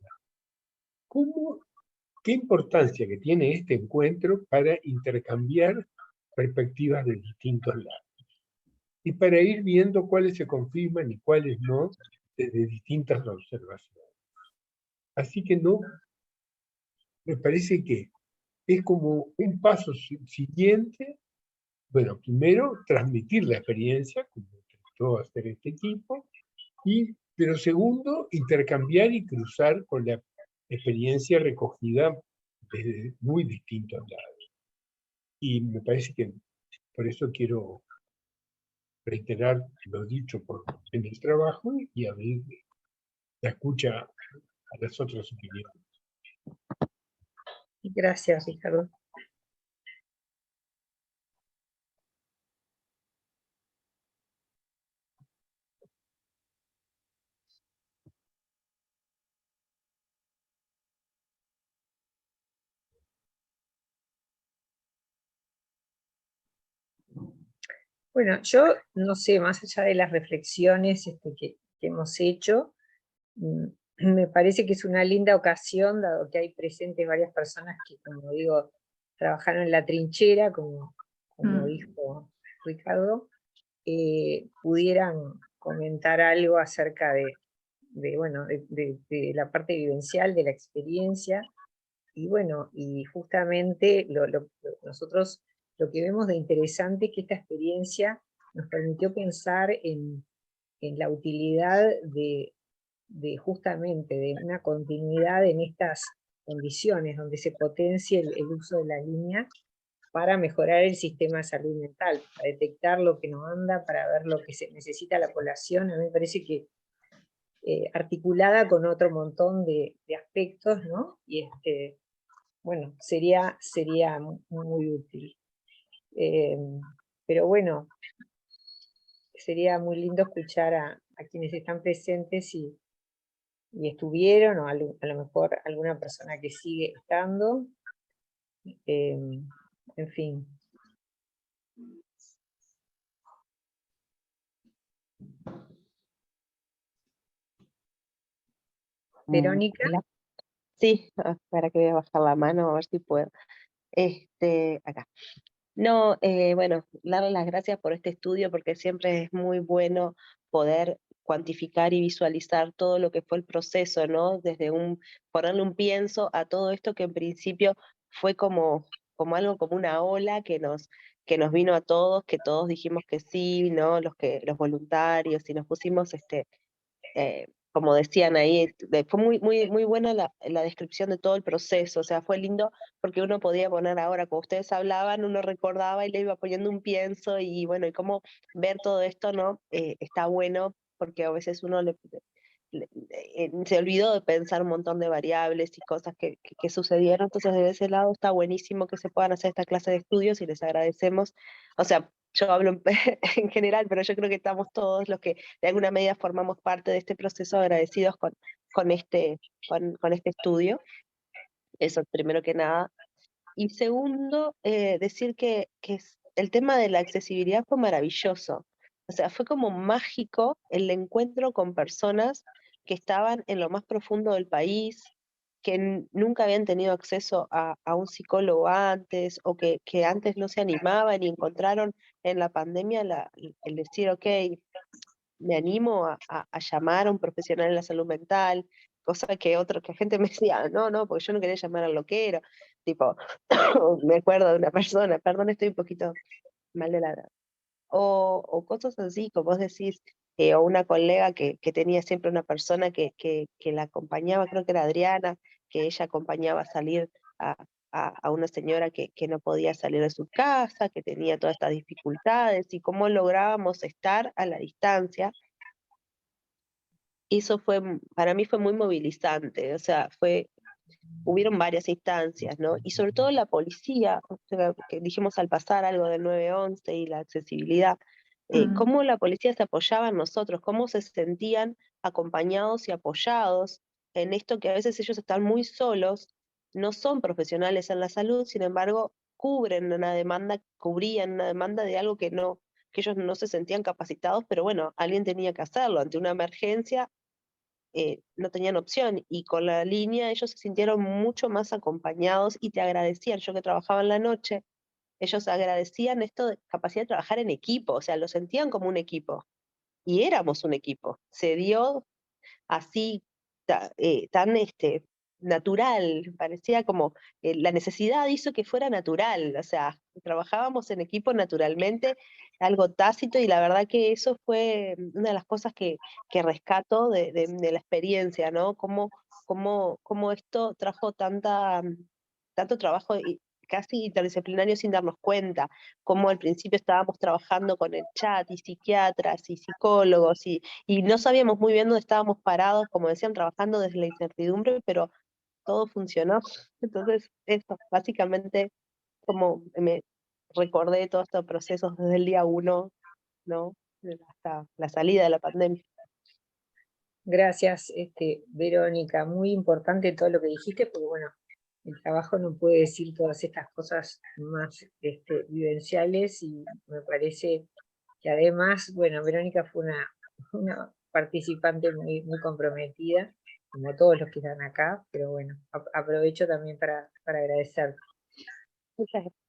S5: ¿Qué importancia que tiene este encuentro para intercambiar perspectivas de distintos lados? Y para ir viendo cuáles se confirman y cuáles no, desde distintas observaciones. Así que no, me parece que es como un paso siguiente. Bueno, primero, transmitir la experiencia, como intentó hacer este equipo, pero segundo, intercambiar y cruzar con la experiencia recogida desde muy distintos lados. Y me parece que por eso quiero reiterar lo dicho en el trabajo y abrir la escucha a las otras opiniones.
S2: Gracias, Ricardo. Bueno, yo no sé, más allá de las reflexiones que hemos hecho, me parece que es una linda ocasión, dado que hay presentes varias personas que, como digo, trabajaron en la trinchera, como dijo Ricardo, pudieran comentar algo acerca de la parte vivencial, de la experiencia, bueno, y justamente nosotros lo que vemos de interesante es que esta experiencia nos permitió pensar en la utilidad justamente de una continuidad en estas condiciones, donde se potencie el uso de la línea para mejorar el sistema de salud mental, para detectar lo que no anda, para ver lo que se necesita la población. A mí me parece que articulada con otro montón de aspectos, ¿no? Y bueno, sería muy útil. Pero bueno, sería muy lindo escuchar a quienes están presentes y estuvieron, o a lo mejor alguna persona que sigue estando. En fin. Verónica.
S6: Hola. Sí, para que voy a bajar la mano a ver si puedo. Acá. No, bueno, darle las gracias por este estudio porque siempre es muy bueno poder cuantificar y visualizar todo lo que fue el proceso, ¿no? Desde ponerle un pienso a todo esto que en principio fue como algo, como una ola que nos vino a todos, que todos dijimos que sí, ¿no? Los voluntarios, y nos pusimos como decían ahí, fue muy buena la descripción de todo el proceso, o sea, fue lindo porque uno podía poner ahora, como ustedes hablaban, uno recordaba y le iba poniendo un pienso, y bueno, y cómo ver todo esto, ¿no? Está bueno, porque a veces uno se olvidó de pensar un montón de variables y cosas que sucedieron, entonces desde ese lado está buenísimo que se puedan hacer esta clase de estudios y les agradecemos. O sea, yo hablo en general, pero yo creo que estamos todos los que de alguna medida formamos parte de este proceso agradecidos con este estudio. Eso primero que nada. Y segundo, decir que el tema de la accesibilidad fue maravilloso. O sea, fue como mágico el encuentro con personas que estaban en lo más profundo del país, que nunca habían tenido acceso a un psicólogo antes, o que antes no se animaban y encontraron en la pandemia el decir, ok, me animo a llamar a un profesional en la salud mental, cosa que gente me decía, no, porque yo no quería llamar al loquero, tipo, me acuerdo de una persona, perdón, estoy un poquito mal de la... O cosas así, como vos decís, o una colega que tenía siempre una persona que la acompañaba, creo que era Adriana, que ella acompañaba a salir a una señora que no podía salir de su casa, que tenía todas estas dificultades, y cómo lográbamos estar a la distancia. Eso para mí fue muy movilizante, o sea, hubieron varias instancias, ¿no? Y sobre todo la policía, o sea, que dijimos al pasar algo del 911 y la accesibilidad, cómo la policía se apoyaba en nosotros, cómo se sentían acompañados y apoyados en esto, que a veces ellos están muy solos, no son profesionales en la salud, sin embargo, cubrían una demanda de algo que ellos no se sentían capacitados, pero bueno, alguien tenía que hacerlo ante una emergencia. No tenían opción, y con la línea ellos se sintieron mucho más acompañados y te agradecían. Yo que trabajaba en la noche, ellos agradecían esto de capacidad de trabajar en equipo, o sea, lo sentían como un equipo, y éramos un equipo. Se dio así tan natural, parecía como la necesidad hizo que fuera natural, o sea, trabajábamos en equipo naturalmente, algo tácito, y la verdad que eso fue una de las cosas que rescato de la experiencia, ¿no? Cómo esto trajo tanto trabajo casi interdisciplinario sin darnos cuenta, cómo al principio estábamos trabajando con el chat y psiquiatras y psicólogos, y no sabíamos muy bien dónde estábamos parados, como decían, trabajando desde la incertidumbre, pero todo funcionó. Entonces, esto, básicamente, como me recordé todos estos procesos desde el día 1, ¿no? Hasta la salida de la pandemia.
S2: Gracias, Verónica. Muy importante todo lo que dijiste, porque bueno, el trabajo no puede decir todas estas cosas más vivenciales, y me parece que además, bueno, Verónica fue una participante muy, muy comprometida, como todos los que están acá, pero bueno, aprovecho también para agradecer.
S6: Muchas gracias.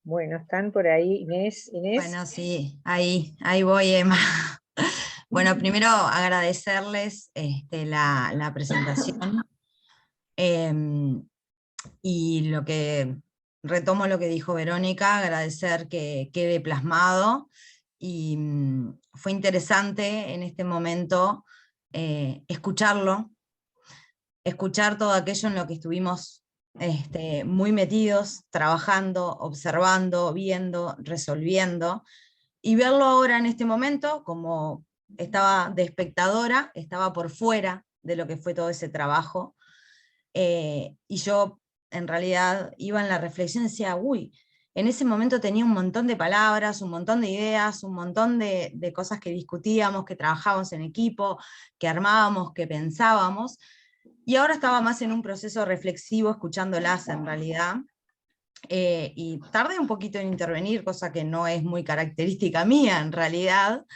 S2: Bueno, están por ahí Inés.
S7: Bueno, sí, ahí voy, Emma. Bueno, primero agradecerles la presentación. Y retomo lo que dijo Verónica, agradecer que quede plasmado, y fue interesante en este momento escuchar todo aquello en lo que estuvimos muy metidos, trabajando, observando, viendo, resolviendo, y verlo ahora en este momento, como estaba de espectadora, estaba por fuera de lo que fue todo ese trabajo, y yo en realidad iba en la reflexión y decía, uy, en ese momento tenía un montón de palabras, un montón de ideas, un montón de cosas que discutíamos, que trabajábamos en equipo, que armábamos, que pensábamos, y ahora estaba más en un proceso reflexivo escuchándolas en realidad, y tardé un poquito en intervenir, cosa que no es muy característica mía en realidad,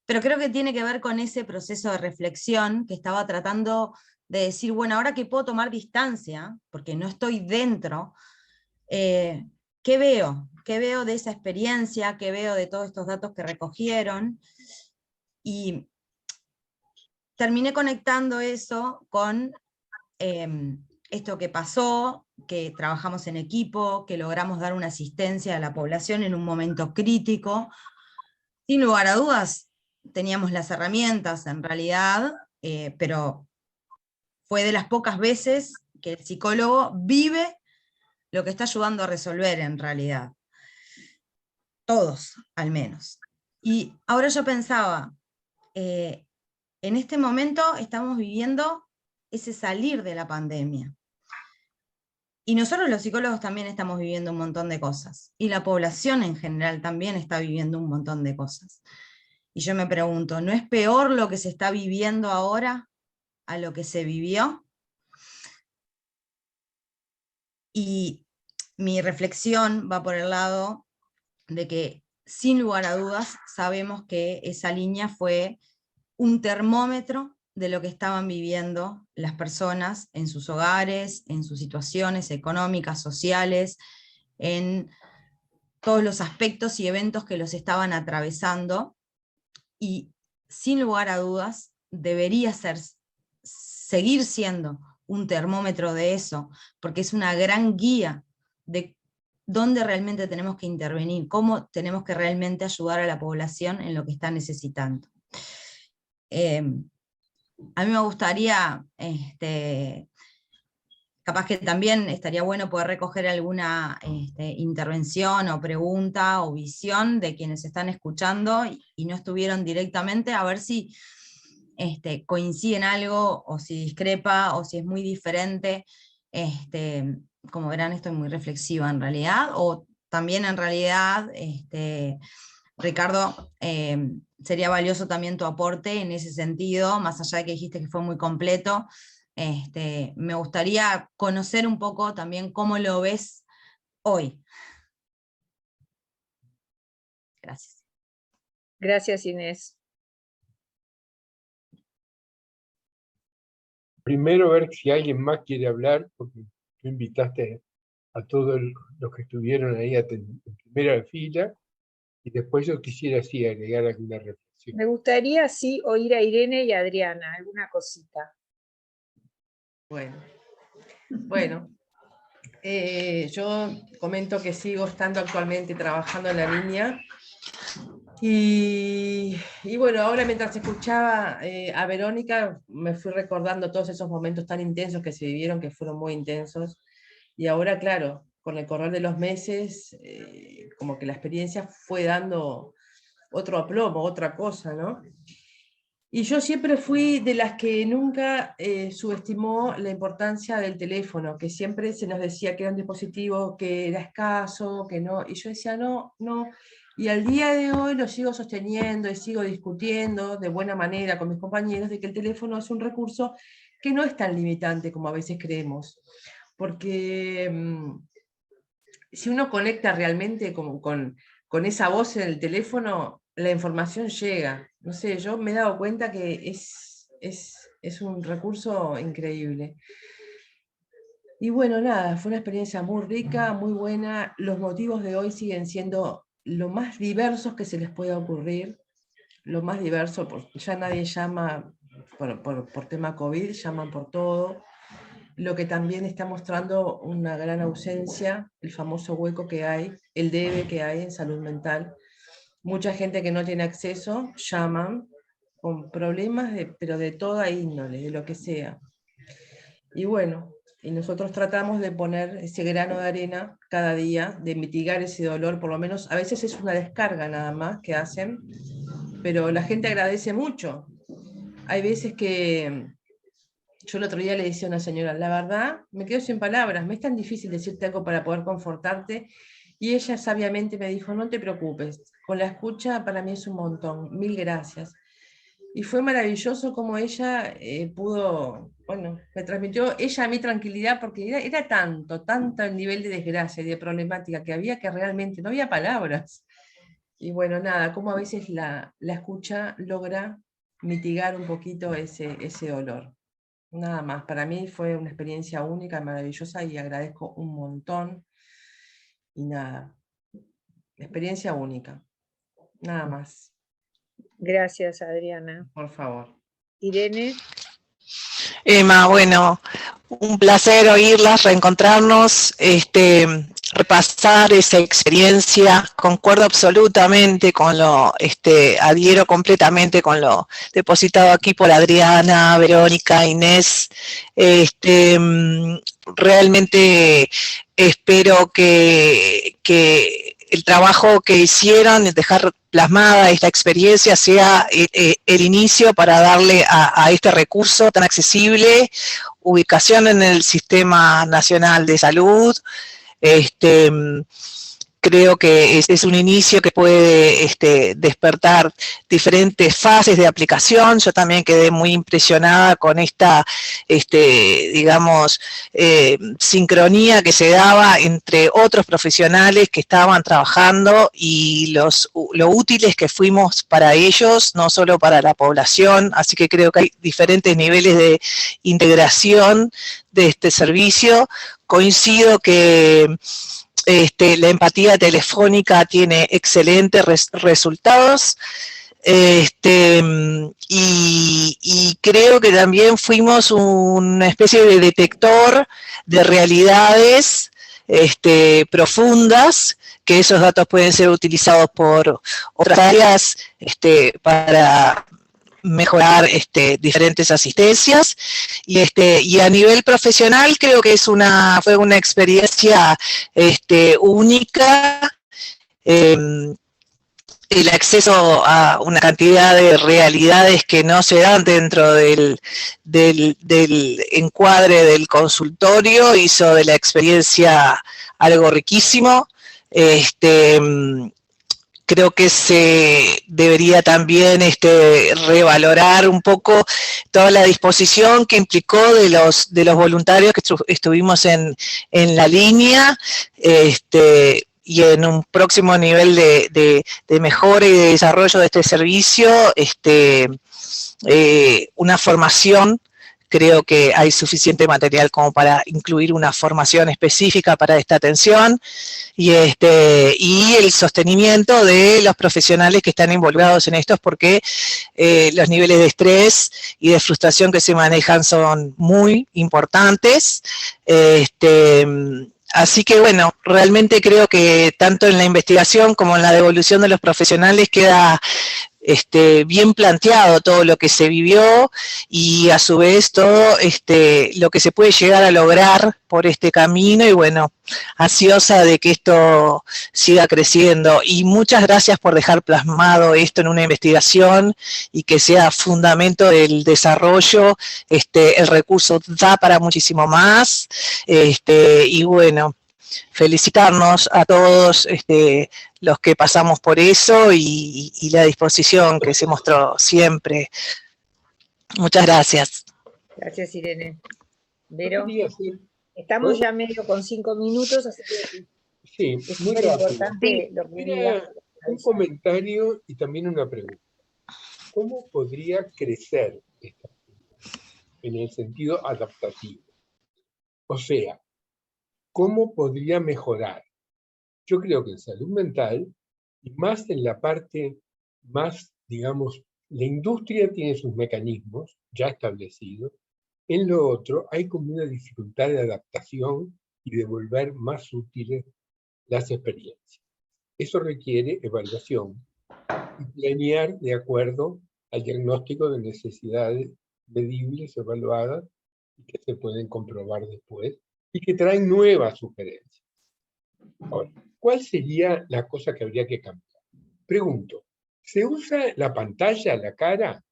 S7: pero creo que tiene que ver con ese proceso de reflexión que estaba tratando de decir, bueno, ahora que puedo tomar distancia, porque no estoy dentro, ¿qué veo? ¿Qué veo de esa experiencia? ¿Qué veo de todos estos datos que recogieron? Y terminé conectando eso con esto que pasó, que trabajamos en equipo, que logramos dar una asistencia a la población en un momento crítico. Sin lugar a dudas, teníamos las herramientas en realidad, pero fue de las pocas veces que el psicólogo vive lo que está ayudando a resolver en realidad. Todos, al menos. Y ahora yo pensaba, en este momento estamos viviendo ese salir de la pandemia. Y nosotros los psicólogos también estamos viviendo un montón de cosas. Y la población en general también está viviendo un montón de cosas. Y yo me pregunto, ¿no es peor lo que se está viviendo ahora a lo que se vivió? Y mi reflexión va por el lado de que, sin lugar a dudas, sabemos que esa línea fue un termómetro de lo que estaban viviendo las personas en sus hogares, en sus situaciones económicas, sociales, en todos los aspectos y eventos que los estaban atravesando, y sin lugar a dudas debería seguir siendo un termómetro de eso, porque es una gran guía de dónde realmente tenemos que intervenir, cómo tenemos que realmente ayudar a la población en lo que está necesitando. A mí me gustaría, capaz que también estaría bueno poder recoger alguna intervención o pregunta o visión de quienes están escuchando y no estuvieron directamente, a ver si coincide en algo, o si discrepa, o si es muy diferente. Como verán, estoy muy reflexiva en realidad, o también en realidad, Ricardo, sería valioso también tu aporte en ese sentido, más allá de que dijiste que fue muy completo. Me gustaría conocer un poco también cómo lo ves hoy. Gracias.
S2: Gracias, Inés.
S5: Primero ver si alguien más quiere hablar, porque tú invitaste a todos los que estuvieron ahí en primera fila, y después yo quisiera sí agregar alguna reflexión.
S2: Me gustaría sí oír a Irene y a Adriana, alguna cosita.
S8: Bueno, yo comento que sigo estando actualmente trabajando en la línea, y bueno, ahora mientras escuchaba a Verónica me fui recordando todos esos momentos tan intensos que se vivieron, que fueron muy intensos, y ahora claro, con el correr de los meses, como que la experiencia fue dando otro aplomo, otra cosa, ¿no? Y yo siempre fui de las que nunca subestimó la importancia del teléfono, que siempre se nos decía que era un dispositivo que era escaso, que no, y yo decía no, no, y al día de hoy lo sigo sosteniendo y sigo discutiendo de buena manera con mis compañeros de que el teléfono es un recurso que no es tan limitante como a veces creemos, porque si uno conecta realmente con esa voz en el teléfono, la información llega. No sé, yo me he dado cuenta que es un recurso increíble. Y bueno, nada, fue una experiencia muy rica, muy buena. Los motivos de hoy siguen siendo lo más diversos que se les pueda ocurrir. lo más diverso, ya nadie llama por tema COVID, llaman por todo. Lo que también está mostrando una gran ausencia, el famoso hueco que hay, el debe que hay en salud mental. Mucha gente que no tiene acceso llaman con problemas, pero de toda índole, de lo que sea. Y bueno, y nosotros tratamos de poner ese grano de arena cada día, de mitigar ese dolor, por lo menos a veces es una descarga nada más que hacen, pero la gente agradece mucho. Hay veces que yo el otro día le decía a una señora, la verdad, me quedo sin palabras, me es tan difícil decirte algo para poder confortarte, y ella sabiamente me dijo, no te preocupes, con la escucha para mí es un montón, 1000 gracias. Y fue maravilloso como ella pudo, bueno, me transmitió ella a mí tranquilidad, porque era tanto el nivel de desgracia y de problemática que había, que realmente no había palabras. Y bueno, nada, como a veces la escucha logra mitigar un poquito ese dolor. Nada más, para mí fue una experiencia única, maravillosa, y agradezco un montón. Y nada, experiencia única. Nada más,
S2: Gracias, Adriana.
S8: por favor.
S2: Irene.
S9: Emma, bueno, un placer oírlas, reencontrarnos, repasar esa experiencia. Concuerdo absolutamente con adhiero completamente con lo depositado aquí por Adriana, Verónica, Inés. Realmente espero que el trabajo que hicieron, dejar plasmada esta experiencia, sea el inicio para darle a este recurso tan accesible ubicación en el Sistema Nacional de Salud. Creo que es un inicio que puede despertar diferentes fases de aplicación. Yo también quedé muy impresionada con esta, digamos, sincronía que se daba entre otros profesionales que estaban trabajando y lo útiles que fuimos para ellos, no solo para la población. Así que creo que hay diferentes niveles de integración de este servicio. Coincido que la empatía telefónica tiene excelentes resultados, y creo que también fuimos una especie de detector de realidades profundas, que esos datos pueden ser utilizados por otras áreas para mejorar diferentes asistencias, y a nivel profesional creo que fue una experiencia única, el acceso a una cantidad de realidades que no se dan dentro del encuadre del consultorio hizo de la experiencia algo riquísimo. Creo que se debería también revalorar un poco toda la disposición que implicó de los voluntarios que estuvimos en la línea, y en un próximo nivel de mejora y de desarrollo de este servicio, una formación. Creo que hay suficiente material como para incluir una formación específica para esta atención, y el sostenimiento de los profesionales que están involucrados en esto, porque los niveles de estrés y de frustración que se manejan son muy importantes. Así que bueno, realmente creo que tanto en la investigación como en la devolución de los profesionales queda bien planteado todo lo que se vivió, y a su vez todo lo que se puede llegar a lograr por este camino, y bueno, ansiosa de que esto siga creciendo. Y muchas gracias por dejar plasmado esto en una investigación y que sea fundamento del desarrollo. El recurso da para muchísimo más, y bueno, felicitarnos a todos los que pasamos por eso, y la disposición que se mostró siempre. Muchas gracias.
S2: Gracias, Irene. Vero,
S5: Sí,
S2: estamos ya medio con 5 minutos, así que es
S5: muy
S2: súper
S5: rápido.
S2: importante lo que digas.
S5: Un comentario y también una pregunta. ¿Cómo podría crecer esta en el sentido adaptativo? O sea, ¿cómo podría mejorar? Yo creo que en salud mental, y más en la parte más digamos, la industria tiene sus mecanismos ya establecidos. En lo otro hay como una dificultad de adaptación y de volver más útiles las experiencias. Eso requiere evaluación y planear de acuerdo al diagnóstico de necesidades medibles, evaluadas, y que se pueden comprobar después, y que traen nuevas sugerencias. Ahora, ¿cuál sería la cosa que habría que cambiar? Pregunto, ¿se usa la pantalla, la cara,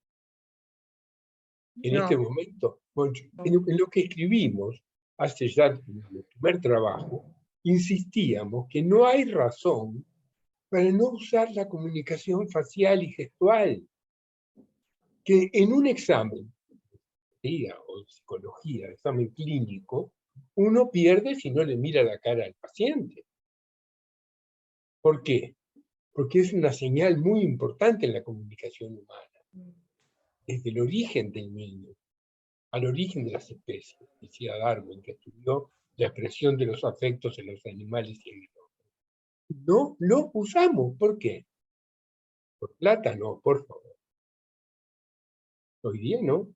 S5: en este momento? Bueno, en lo que escribimos, hace ya el primer trabajo, insistíamos que no hay razón para no usar la comunicación facial y gestual, que en un examen o psicología, examen clínico, uno pierde si no le mira la cara al paciente. ¿Por qué? Porque es una señal muy importante en la comunicación humana, desde el origen del niño al origen de las especies, decía Darwin, que estudió la expresión de los afectos en los animales y en el hombre. No lo usamos. ¿Por qué? Por plata, no, por favor. Hoy día no.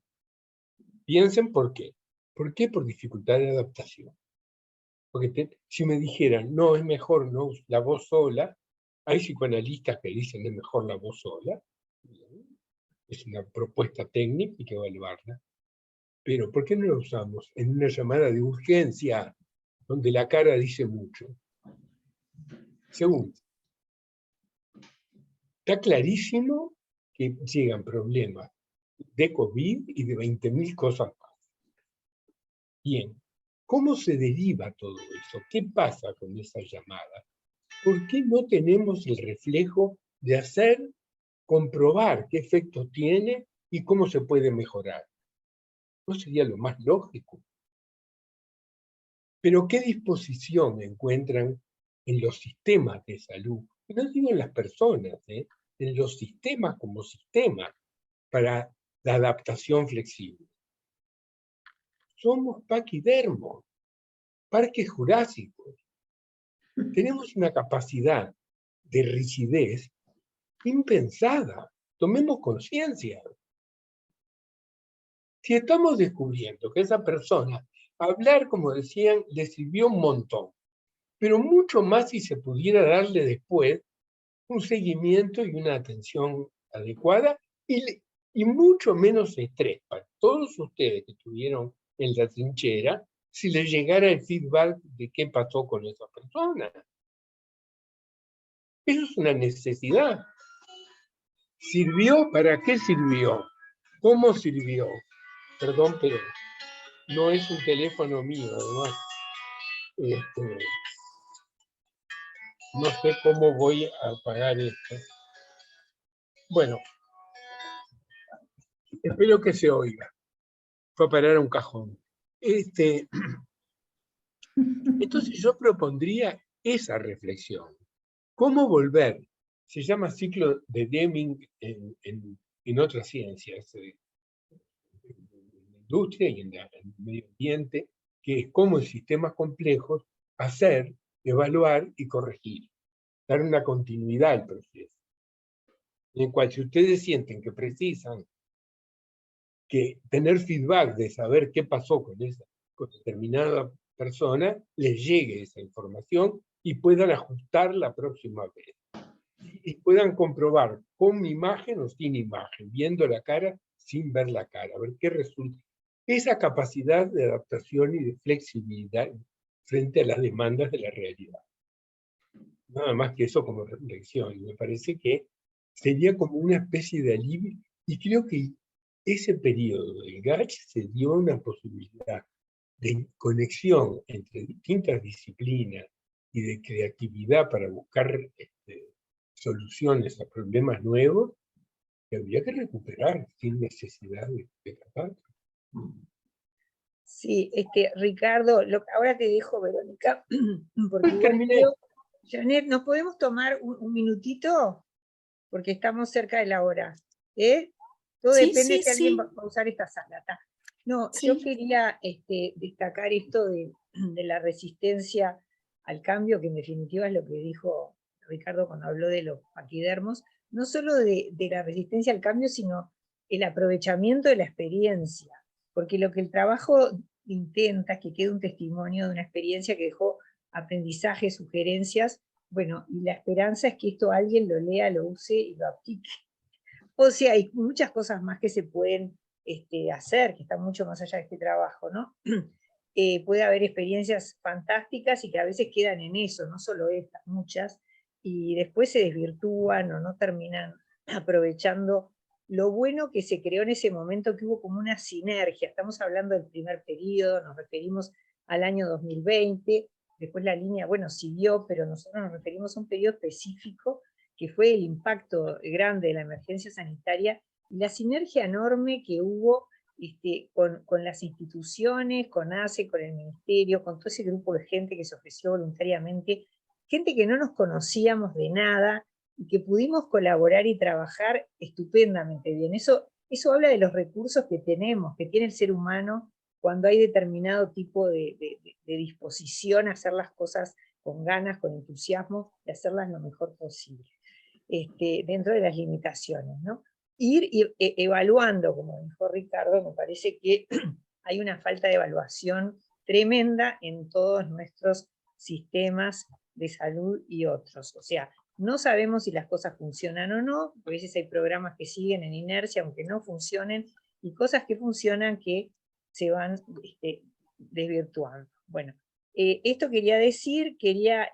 S5: Piensen por qué. ¿Por qué? Por dificultad de adaptación. Porque si me dijeran, no, es mejor no la voz sola, hay psicoanalistas que dicen es mejor la voz sola. Es una propuesta técnica y hay que evaluarla. Pero ¿por qué no la usamos en una llamada de urgencia donde la cara dice mucho? Segundo, está clarísimo que llegan problemas de COVID y de 20.000 cosas más. Bien, ¿cómo se deriva todo eso? ¿Qué pasa con esa llamada? ¿Por qué no tenemos el reflejo de comprobar qué efecto tiene y cómo se puede mejorar? ¿No sería lo más lógico? Pero ¿qué disposición encuentran en los sistemas de salud? Y no digo en las personas, en los sistemas como sistema para la adaptación flexible. Somos paquidermos, parques jurásicos. Tenemos una capacidad de rigidez impensada. Tomemos conciencia. Si estamos descubriendo que esa persona, hablar, como decían, le sirvió un montón, pero mucho más si se pudiera darle después un seguimiento y una atención adecuada y mucho menos estrés para todos ustedes que estuvieron en la trinchera si les llegara el feedback de qué pasó con esa persona. Eso es una necesidad. ¿Sirvió? ¿Para qué sirvió? ¿Cómo sirvió? Perdón, pero no es un teléfono mío, además. No sé cómo voy a apagar esto. Bueno, espero que se oiga. Fue a parar a un cajón. Entonces yo propondría esa reflexión. ¿Cómo volver? Se llama ciclo de Deming en otras ciencias, en la industria y en el medio ambiente, que es cómo en sistemas complejos hacer, evaluar y corregir. Dar una continuidad al proceso. En el cual si ustedes sienten que precisan que tener feedback de saber qué pasó con determinada persona, les llegue esa información y puedan ajustar la próxima vez. Y puedan comprobar con imagen o sin imagen, viendo la cara, sin ver la cara, a ver qué resulta. Esa capacidad de adaptación y de flexibilidad frente a las demandas de la realidad. Nada más que eso como reflexión. Me parece que sería como una especie de alivio, y creo que ese periodo del GACH se dio una posibilidad de conexión entre distintas disciplinas y de creatividad para buscar soluciones a problemas nuevos que habría que recuperar sin necesidad de catástrofe.
S2: Sí, Ricardo, ahora te dejo, Verónica, porque
S5: Pues terminé.
S2: Janet, ¿nos podemos tomar un minutito? Porque estamos cerca de la hora. Todo
S1: Sí,
S2: depende
S1: sí,
S2: si alguien
S1: sí.
S2: va a usar esta sala. No,
S1: Sí.
S2: yo quería destacar esto de la resistencia al cambio, que en definitiva es lo que dijo Ricardo cuando habló de los paquidermos, no solo de la resistencia al cambio, sino el aprovechamiento de la experiencia, porque lo que el trabajo intenta es que quede un testimonio de una experiencia que dejó aprendizaje, sugerencias, bueno, y la esperanza es que esto alguien lo lea, lo use y lo aplique. O sea, hay muchas cosas más que se pueden hacer, que están mucho más allá de este trabajo, ¿no? Puede haber experiencias fantásticas y que a veces quedan en eso, no solo estas, muchas, y después se desvirtúan o no terminan aprovechando lo bueno que se creó en ese momento, que hubo como una sinergia. Estamos hablando del primer periodo, nos referimos al año 2020, después la línea, bueno, siguió, pero nosotros nos referimos a un periodo específico que fue el impacto grande de la emergencia sanitaria y la sinergia enorme que hubo con las instituciones, con ACE, con el ministerio, con todo ese grupo de gente que se ofreció voluntariamente, gente que no nos conocíamos de nada y que pudimos colaborar y trabajar estupendamente bien. Eso habla de los recursos que tenemos, que tiene el ser humano cuando hay determinado tipo de disposición a hacer las cosas con ganas, con entusiasmo, y hacerlas lo mejor posible, dentro de las limitaciones, ¿no? Ir evaluando, como dijo Ricardo, me parece que hay una falta de evaluación tremenda en todos nuestros sistemas de salud y otros. O sea, no sabemos si las cosas funcionan o no, a veces hay programas que siguen en inercia aunque no funcionen, y cosas que funcionan que se van desvirtuando. Bueno, esto quería decir, quería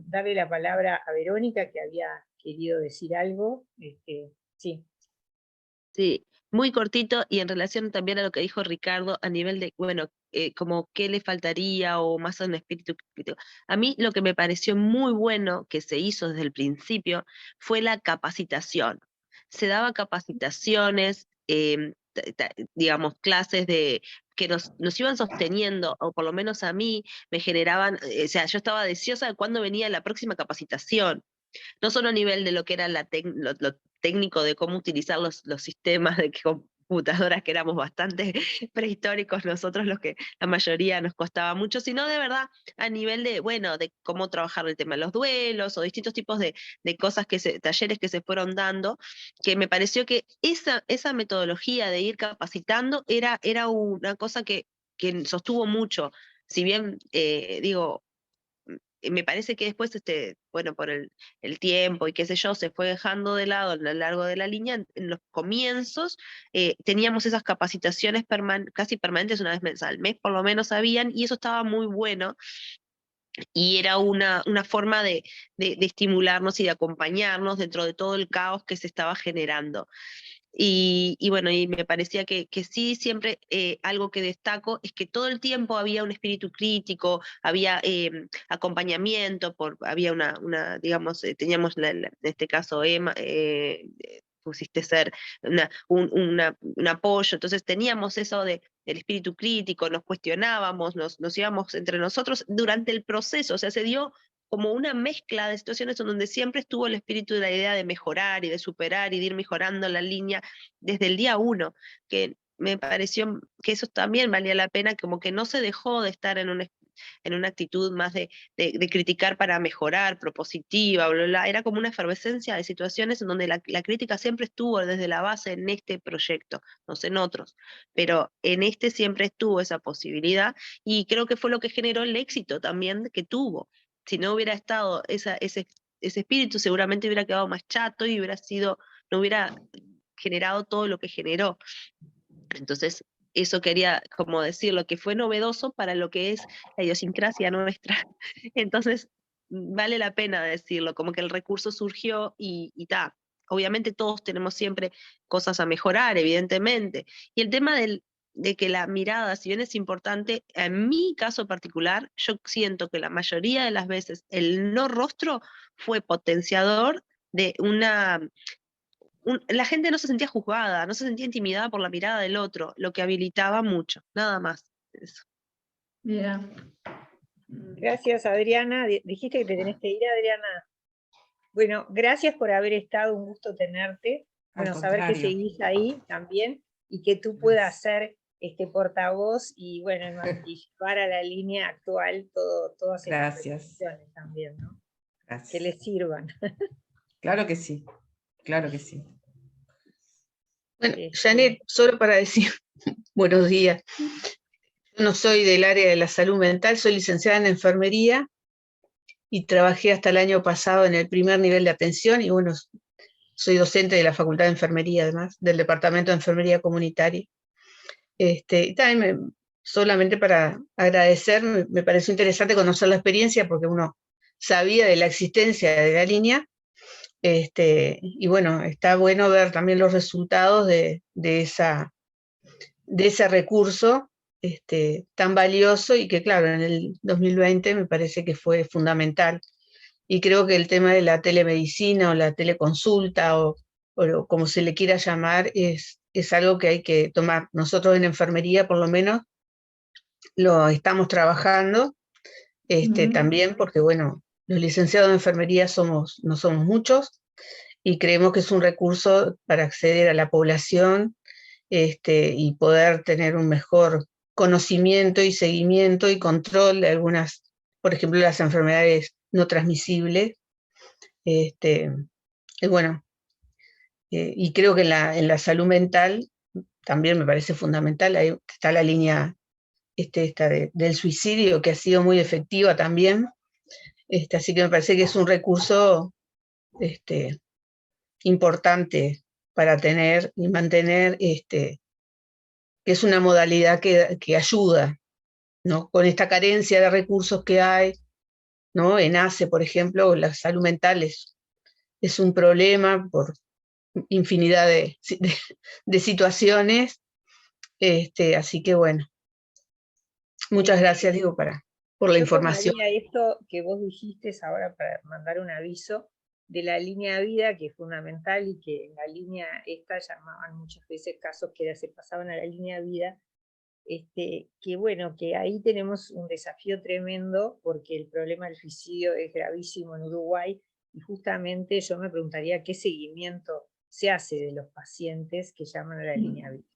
S2: darle la palabra a Verónica, que había querido decir algo. Sí.
S6: Sí, muy cortito y en relación también a lo que dijo Ricardo a nivel de, bueno, como qué le faltaría o más un espíritu crítico. A mí lo que me pareció muy bueno que se hizo desde el principio fue la capacitación. Se daba capacitaciones, digamos, clases que nos iban sosteniendo, o por lo menos a mí me generaban, o sea, yo estaba deseosa de cuándo venía la próxima capacitación. No solo a nivel de lo que era lo técnico de cómo utilizar los sistemas de computadoras, que éramos bastante prehistóricos nosotros, los que la mayoría nos costaba mucho, sino de verdad a nivel de, bueno, de cómo trabajar el tema de los duelos o distintos tipos de cosas, talleres que se fueron dando, que me pareció que esa metodología de ir capacitando era una cosa que sostuvo mucho. Si bien, digo, me parece que después, bueno, por el tiempo y qué sé yo, se fue dejando de lado a lo largo de la línea. En los comienzos teníamos esas capacitaciones casi permanentes, una vez al mes por lo menos habían, y eso estaba muy bueno. Y era una forma de estimularnos y de acompañarnos dentro de todo el caos que se estaba generando. Y bueno, y me parecía que sí, siempre algo que destaco es que todo el tiempo había un espíritu crítico, había acompañamiento, había digamos, teníamos en este caso Emma, pusiste ser un apoyo, entonces teníamos eso del espíritu crítico, nos cuestionábamos, nos íbamos entre nosotros durante el proceso, o sea, se dio como una mezcla de situaciones en donde siempre estuvo el espíritu de la idea de mejorar y de superar y de ir mejorando la línea desde el día uno, que me pareció que eso también valía la pena, como que no se dejó de estar en una actitud más de criticar para mejorar, propositiva, bla, bla, era como una efervescencia de situaciones en donde la crítica siempre estuvo desde la base en este proyecto, no sé en otros, pero en este siempre estuvo esa posibilidad, y creo que fue lo que generó el éxito también que tuvo. Si no hubiera estado ese espíritu, seguramente hubiera quedado más chato y no hubiera generado todo lo que generó. Entonces, eso quería como decir, lo que fue novedoso para lo que es la idiosincrasia nuestra. Entonces, vale la pena decirlo, como que el recurso surgió y ta. Obviamente todos tenemos siempre cosas a mejorar, evidentemente. Y el tema de que la mirada, si bien es importante, en mi caso particular, yo siento que la mayoría de las veces el no rostro fue potenciador de la gente no se sentía juzgada, no se sentía intimidada por la mirada del otro, lo que habilitaba mucho, nada más. Eso.
S4: Mira.
S2: Gracias, Adriana. Dijiste que te tenés que ir, Adriana. Bueno, gracias por haber estado, un gusto tenerte. Bueno, saber que seguís ahí también y que tú puedas ser portavoz y bueno, y llevar a la línea actual todas estas reflexiones también, ¿no? que les sirvan.
S8: Claro que sí, claro que sí.
S10: Bueno, Janet, solo para decir buenos días. Yo no soy del área de la salud mental, soy licenciada en enfermería y trabajé hasta el año pasado en el primer nivel de atención y bueno, soy docente de la Facultad de Enfermería además, del Departamento de Enfermería Comunitaria. Y también solamente para agradecer, me pareció interesante conocer la experiencia porque uno sabía de la existencia de la línea, y bueno, está bueno ver también los resultados de ese recurso tan valioso y que claro, en el 2020 me parece que fue fundamental. Y creo que el tema de la telemedicina o la teleconsulta o como se le quiera llamar es algo que hay que tomar. Nosotros en enfermería por lo menos lo estamos trabajando también porque bueno, los licenciados de enfermería no somos muchos y creemos que es un recurso para acceder a la población y poder tener un mejor conocimiento y seguimiento y control de algunas, por ejemplo, las enfermedades no transmisibles. Y bueno, y creo que en la salud mental también me parece fundamental, ahí está la línea esta del suicidio, que ha sido muy efectiva también, así que me parece que es un recurso importante para tener y mantener, que es una modalidad que ayuda, ¿no? Con esta carencia de recursos que hay, ¿no? En ACE, por ejemplo, la salud mental es un problema por infinidad de situaciones, así que bueno, muchas gracias, digo, por la
S2: Yo
S10: información.
S2: tomaría esto que vos dijiste ahora para mandar un aviso de la línea de vida, que es fundamental y que en la línea esta llamaban muchas veces casos que se pasaban a la línea de vida, que bueno, que ahí tenemos un desafío tremendo porque el problema del suicidio es gravísimo en Uruguay y justamente yo me preguntaría qué seguimiento se hace de los pacientes que llaman a la línea de vida.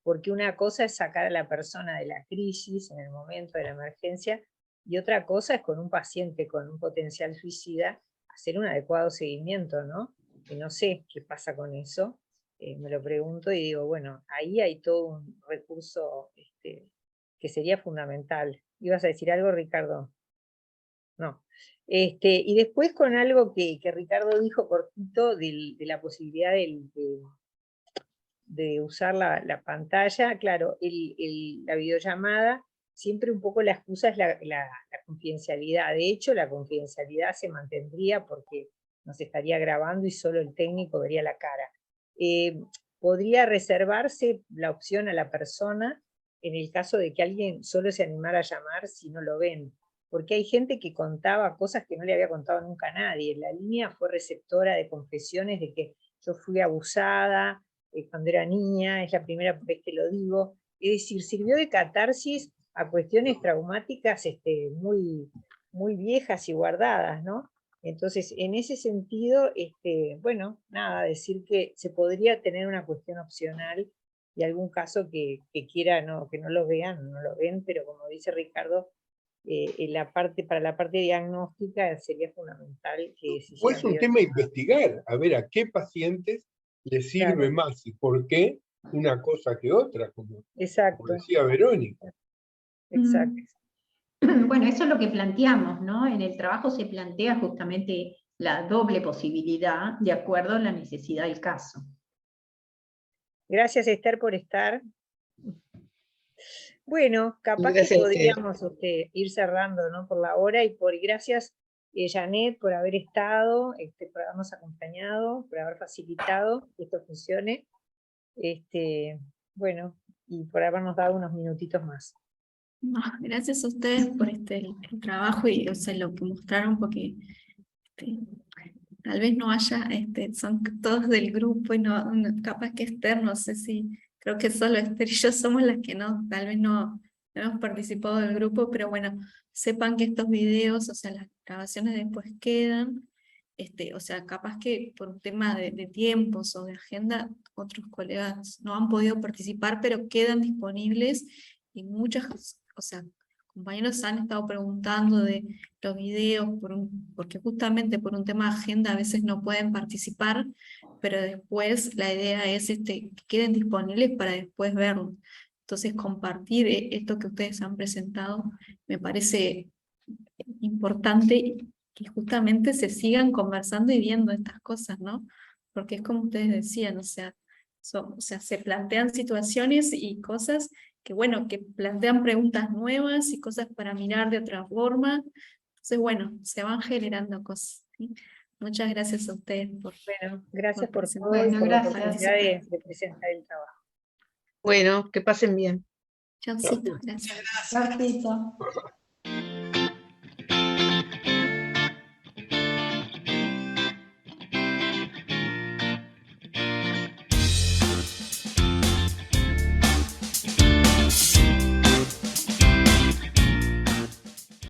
S2: Porque una cosa es sacar a la persona de la crisis en el momento de la emergencia y otra cosa es con un paciente con un potencial suicida hacer un adecuado seguimiento, ¿no? Que no sé qué pasa con eso, me lo pregunto y digo, bueno, ahí hay todo un recurso que sería fundamental. ¿Ibas a decir algo, Ricardo? No. Y después con algo que Ricardo dijo cortito de la posibilidad de usar la pantalla, claro, la videollamada, siempre un poco la excusa es la confidencialidad. De hecho, la confidencialidad se mantendría porque nos estaría grabando y solo el técnico vería la cara. Podría reservarse la opción a la persona en el caso de que alguien solo se animara a llamar si no lo ven, porque hay gente que contaba cosas que no le había contado nunca a nadie. La línea fue receptora de confesiones de que yo fui abusada cuando era niña, es la primera vez que lo digo, es decir, sirvió de catarsis a cuestiones traumáticas muy, muy viejas y guardadas, ¿no? Entonces, en ese sentido, bueno, nada, decir que se podría tener una cuestión opcional y algún caso que quiera que no lo vean, no lo ven, pero como dice Ricardo, para la parte diagnóstica sería fundamental que se
S5: Pues es un tema a investigar, a ver a qué pacientes les sirve más y por qué una cosa que otra, como decía Verónica.
S2: Exacto.
S4: Bueno, eso es lo que planteamos, ¿no? En el trabajo se plantea justamente la doble posibilidad de acuerdo a la necesidad del caso.
S2: Gracias, Esther, por estar. Bueno, capaz que podríamos ir cerrando, ¿no? Por la hora y gracias, Janet, por haber estado, por habernos acompañado, por haber facilitado que esto funcione. Bueno, y por habernos dado unos minutitos más.
S1: No, gracias a ustedes por el trabajo y o sea, lo que mostraron, porque tal vez no haya, son todos del grupo y capaz que Esther, no sé si, creo que solo Esther y yo somos las que tal vez no hemos participado del grupo, pero bueno, sepan que estos videos, o sea, las grabaciones después quedan, o sea, capaz que por un tema de tiempos o de agenda, otros colegas no han podido participar, pero quedan disponibles y muchas, o sea, compañeros han estado preguntando de los videos, porque justamente por un tema de agenda a veces no pueden participar, pero después la idea es que queden disponibles para después verlo. Entonces compartir esto que ustedes han presentado me parece importante, que justamente se sigan conversando y viendo estas cosas, ¿no? Porque es como ustedes decían, o sea, se plantean situaciones y cosas que, bueno, que plantean preguntas nuevas y cosas para mirar de otra forma. Entonces, bueno, se van generando cosas, ¿sí? Muchas gracias a ustedes
S2: Bueno, gracias por
S1: presentar.
S2: todo y
S4: Bueno,
S2: por la
S4: gracias.
S2: oportunidad de presentar el trabajo.
S10: Bueno, que pasen bien.
S1: Chaucito, gracias.
S4: Chau, Tito.